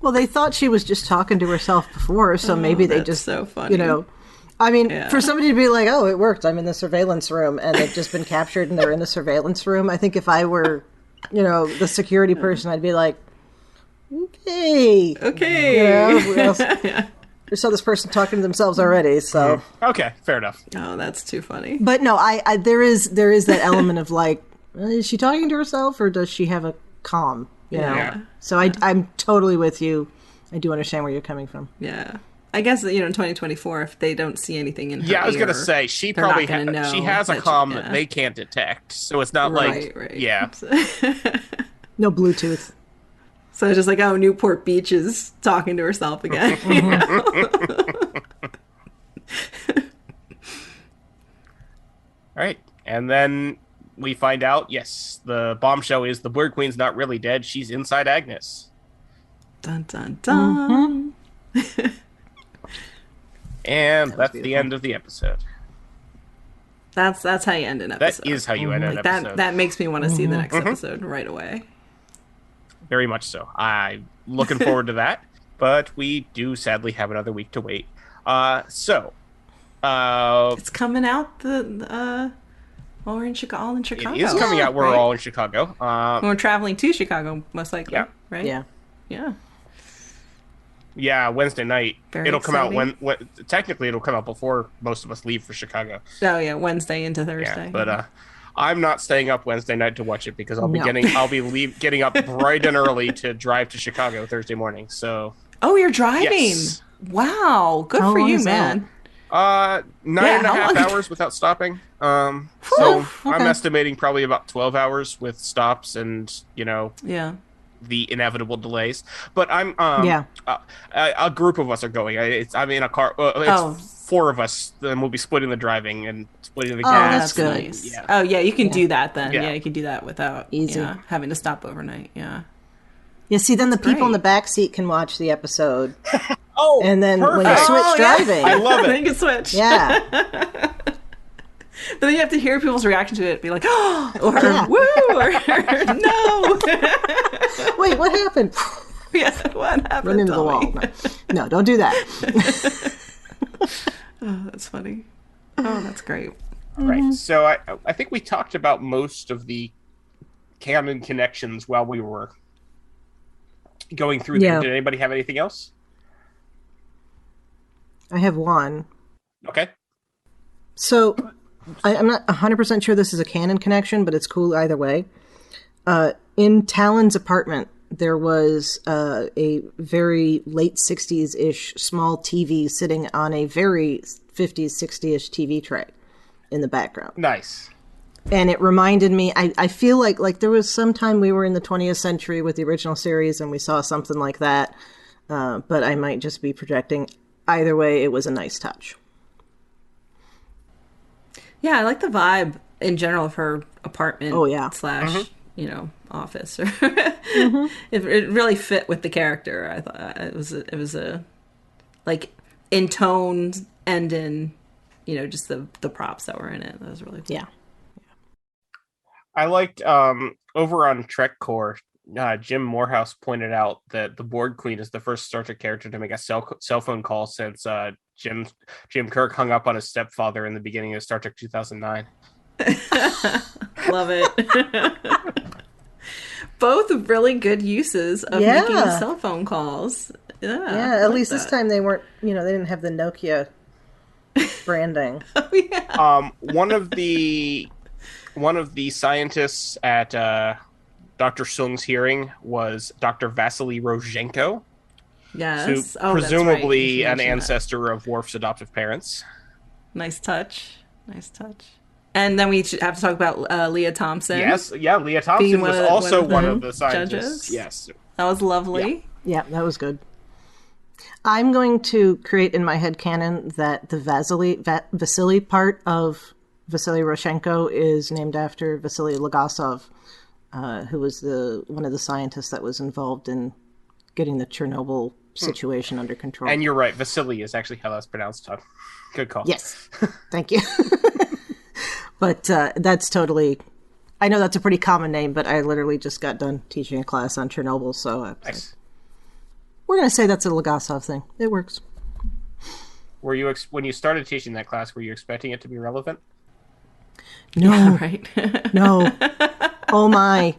Well, they thought she was just talking to herself before, so maybe they just, so funny. I mean, for somebody to be like, oh, it worked, I'm in the surveillance room, and they've just been captured and they're in the surveillance room. I think if I were, the security person, I'd be like, okay. We saw this person talking to themselves already, so. Okay, fair enough. Oh, that's too funny. But no, there is that element of like, is she talking to herself or does she have a comm? You know? Yeah. So I'm totally with you. I do understand where you're coming from. Yeah. I guess, in 2024, if they don't see anything in her I was ear, going to say, she they're probably not gonna know she has a that comm that they can't detect. So it's not right. yeah. No Bluetooth. So it's just like, Newport Beach is talking to herself again. All right. And then we find out, yes, the bombshell is the Bird Queen's not really dead. She's inside Agnes. Dun, dun, dun. And that's the end of the episode. That's how you end an episode. That is how you end an episode. That makes me want to see the next episode right away. Very much so. I'm looking forward to that, but we do sadly have another week to wait. It's coming out while we're in Chicago. All in Chicago. It is coming out. We're all in Chicago. We're traveling to Chicago, most likely. Yeah. Right. Yeah. Yeah, Wednesday night. It'll exciting. come out when technically it'll come out before most of us leave for Chicago. Oh yeah, Wednesday into Thursday. Yeah, but I'm not staying up Wednesday night to watch it because I'll be getting up bright and early to drive to Chicago Thursday morning. So. Oh, you're driving! Yes. Wow, good for you, man. 9.5 hours without stopping. So I'm estimating probably about 12 hours with stops and the inevitable delays. But I'm a group of us are going. I'm in a car. It's 4 of us. Then we'll be splitting the driving and splitting the gas. Oh, that's good. Nice. Yeah. Oh yeah, you can do that then. Yeah. Yeah, you can do that without having to stop overnight. Yeah. Yeah. See, then the people in the back seat can watch the episode. Oh, and then perfect. when you switch driving, I love it. Then you can switch. Yeah. But then you have to hear people's reaction to it. Be like, oh, or woo, or no. Wait, what happened? Yeah, what happened? Run into the wall. No, don't do that. Oh, that's funny. Oh, that's great. All right. So I think we talked about most of the canon connections while we were going through them. Did anybody have anything else? I have one. Okay. So I'm not 100% sure this is a canon connection, but it's cool either way. In Talon's apartment, there was a very late 60s-ish small TV sitting on a very 50s, 60-ish TV tray in the background. Nice. And it reminded me, I feel like there was some time we were in the 20th century with the original series and we saw something like that, but I might just be projecting. Either way, it was a nice touch. Yeah, I like the vibe in general of her apartment. Oh, yeah. / office. It really fit with the character. I thought it was a like in tone and in just the props that were in it. That was really cool. Yeah. I liked over on Trek Core, Jim Morehouse pointed out that the Borg Queen is the first Star Trek character to make a cell phone call since Jim Kirk hung up on his stepfather in the beginning of Star Trek 2009. Love it. Both really good uses of making cell phone calls. Yeah, at least this time they weren't, they didn't have the Nokia branding. Oh, yeah. One of the scientists at Dr. Sung's hearing was Dr. Vasily Rozhenko. Yes. Who presumably an ancestor of Worf's adoptive parents. Nice touch. And then we have to talk about Leah Thompson. Yes, Leah Thompson was also one of the scientists. Judges. Yes. That was lovely. Yeah, that was good. I'm going to create in my head canon that the Vasily part of Vasily Rozhenko is named after Vasily Legasov, who was one of the scientists that was involved in getting the Chernobyl situation under control. And you're right, Vasily is actually how that's pronounced, Todd. Good call. Yes, thank you. But that's totally... I know that's a pretty common name, but I literally just got done teaching a class on Chernobyl, so nice. We're going to say that's a Legasov thing. It works. Were you when you started teaching that class, were you expecting it to be relevant? No. Yeah, right. No. Oh my.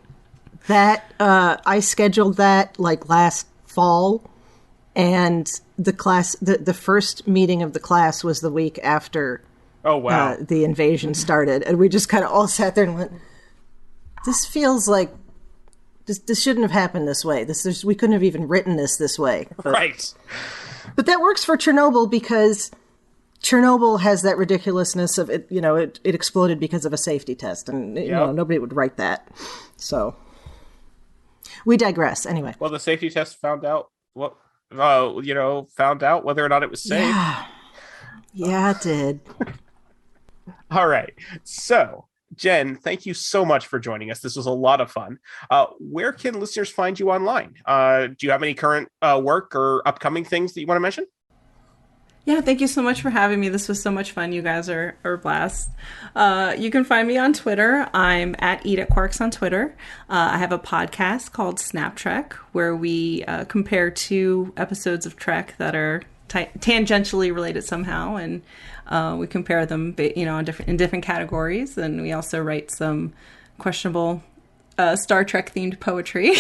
That I scheduled that like last fall, and the class the first meeting of the class was the week after the invasion started, and we just kind of all sat there and went, this feels like this shouldn't have happened this way. We couldn't have even written this way. Right. But that works for Chernobyl because Chernobyl has that ridiculousness of it. It exploded because of a safety test, and nobody would write that. So we digress. Anyway. Well, the safety test found out whether or not it was safe. Yeah, it did. All right. So, Jen, thank you so much for joining us. This was a lot of fun. Where can listeners find you online? Do you have any current work or upcoming things that you want to mention? Yeah, thank you so much for having me. This was so much fun. You guys are a blast. You can find me on Twitter. I'm at Eat at Quarks on Twitter. I have a podcast called Snap Trek, where we compare 2 episodes of Trek that are tangentially related somehow, and we compare them, in different categories. And we also write some questionable Star Trek themed poetry.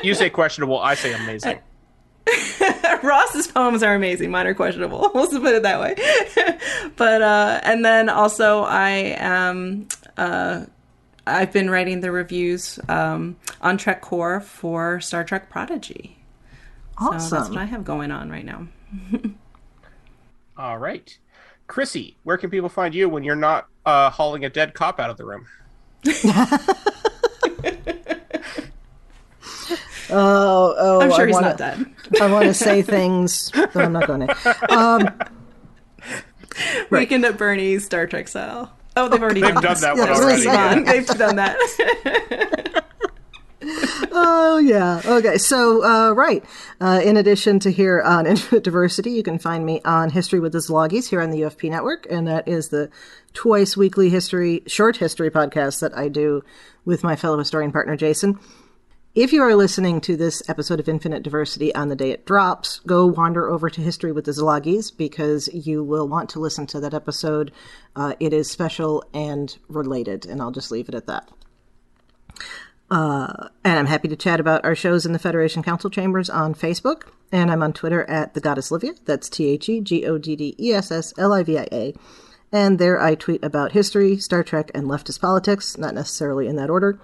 You say questionable, I say amazing. Ross's poems are amazing. Mine are questionable. Let's put it that way. But and then also I've been writing the reviews on Trek Core for Star Trek Prodigy. Awesome. So that's what I have going on right now. All right. Chrissie, where can people find you when you're not hauling a dead cop out of the room? I'm sure he's not dead. I want to say things, but I'm not going to. Weekend at Bernie's, Star Trek style. Oh, they've already done that one already. They've done that. Oh, yeah. Okay. So, right. In addition to here on Infinite Diversity, you can find me on History with the Szilagys here on the UFP Network. And that is the twice weekly short history podcast that I do with my fellow historian partner, Jason. If you are listening to this episode of Infinite Diversity on the day it drops, go wander over to History with the Szilagys because you will want to listen to that episode. It is special and related, and I'll just leave it at that. And I'm happy to chat about our shows in the Federation Council Chambers on Facebook, and I'm on Twitter at The Goddess Livia. That's TheGoddessLivia. And there I tweet about history, Star Trek, and leftist politics, not necessarily in that order.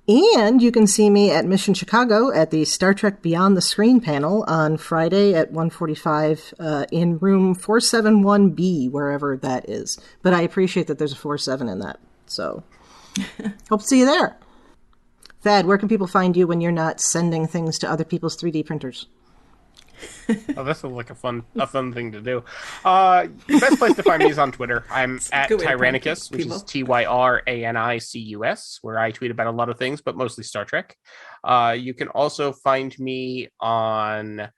And you can see me at Mission Chicago at the Star Trek Beyond the Screen panel on Friday at 1:45 in room 471B, wherever that is. But I appreciate that there's a 47 in that. So hope to see you there. Thad, where can people find you when you're not sending things to other people's 3D printers? Oh, this is like a fun thing to do. The best place to find me is on Twitter. I'm at Tyrannicus, which is Tyranicus, where I tweet about a lot of things, but mostly Star Trek. You can also find me on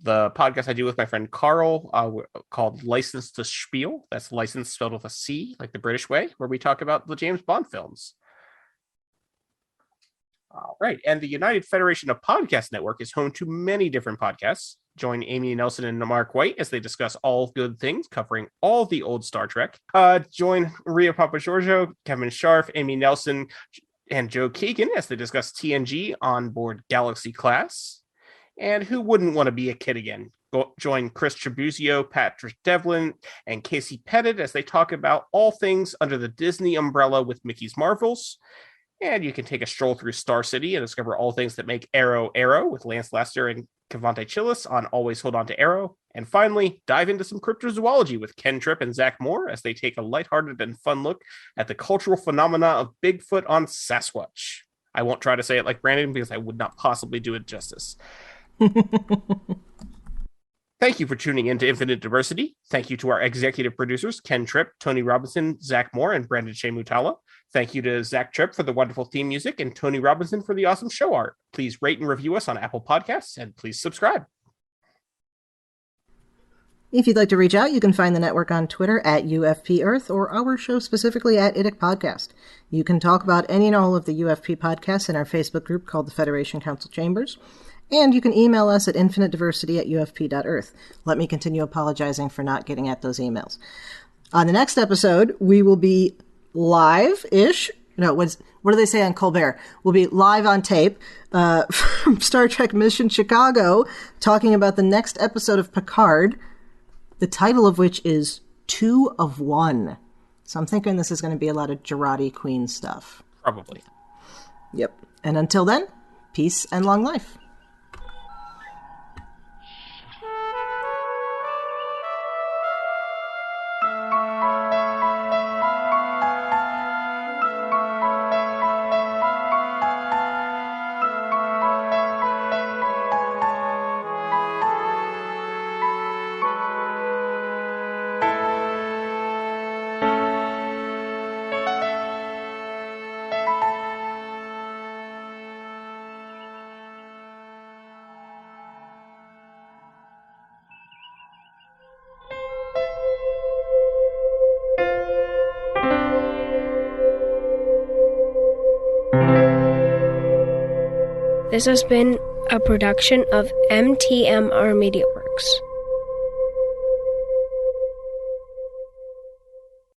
the podcast I do with my friend Carl, called License to Spiel. That's license spelled with a C, like the British way, where we talk about the James Bond films. All right. And the United Federation of Podcast Network is home to many different podcasts. Join Amy Nelson and Mark White as they discuss all good things, covering all the old Star Trek. Join Maria Papagiorgio, Kevin Scharf, Amy Nelson, and Joe Keegan as they discuss TNG on board Galaxy Class. And who wouldn't want to be a kid again? Join Chris Trabuzio, Patrick Devlin, and Casey Pettitt as they talk about all things under the Disney umbrella with Mickey's Marvels. And you can take a stroll through Star City and discover all things that make Arrow Arrow with Lance Lester and Cavante Chillis on Always Hold On to Arrow. And finally, dive into some cryptozoology with Ken Tripp and Zach Moore as they take a lighthearted and fun look at the cultural phenomena of Bigfoot on Sasquatch. I won't try to say it like Brandon because I would not possibly do it justice. Thank you for tuning in to Infinite Diversity. Thank you to our executive producers, Ken Tripp, Tony Robinson, Zach Moore, and Brandon Shea Mutala. Thank you to Zach Tripp for the wonderful theme music and Tony Robinson for the awesome show art. Please rate and review us on Apple Podcasts, and please subscribe. If you'd like to reach out, you can find the network on Twitter at UFP Earth or our show specifically at IDIC Podcast. You can talk about any and all of the UFP podcasts in our Facebook group called the Federation Council Chambers. And you can email us at infinitediversity@ufp.earth. Let me continue apologizing for not getting at those emails. On the next episode, we will be live-ish. No, what do they say on Colbert? We'll be live on tape from Star Trek Mission Chicago, talking about the next episode of Picard, the title of which is 2 of 1. So I'm thinking this is going to be a lot of Jurati Queen stuff. Probably. Yep. And until then, peace and long life. This has been a production of MTMR Media Works.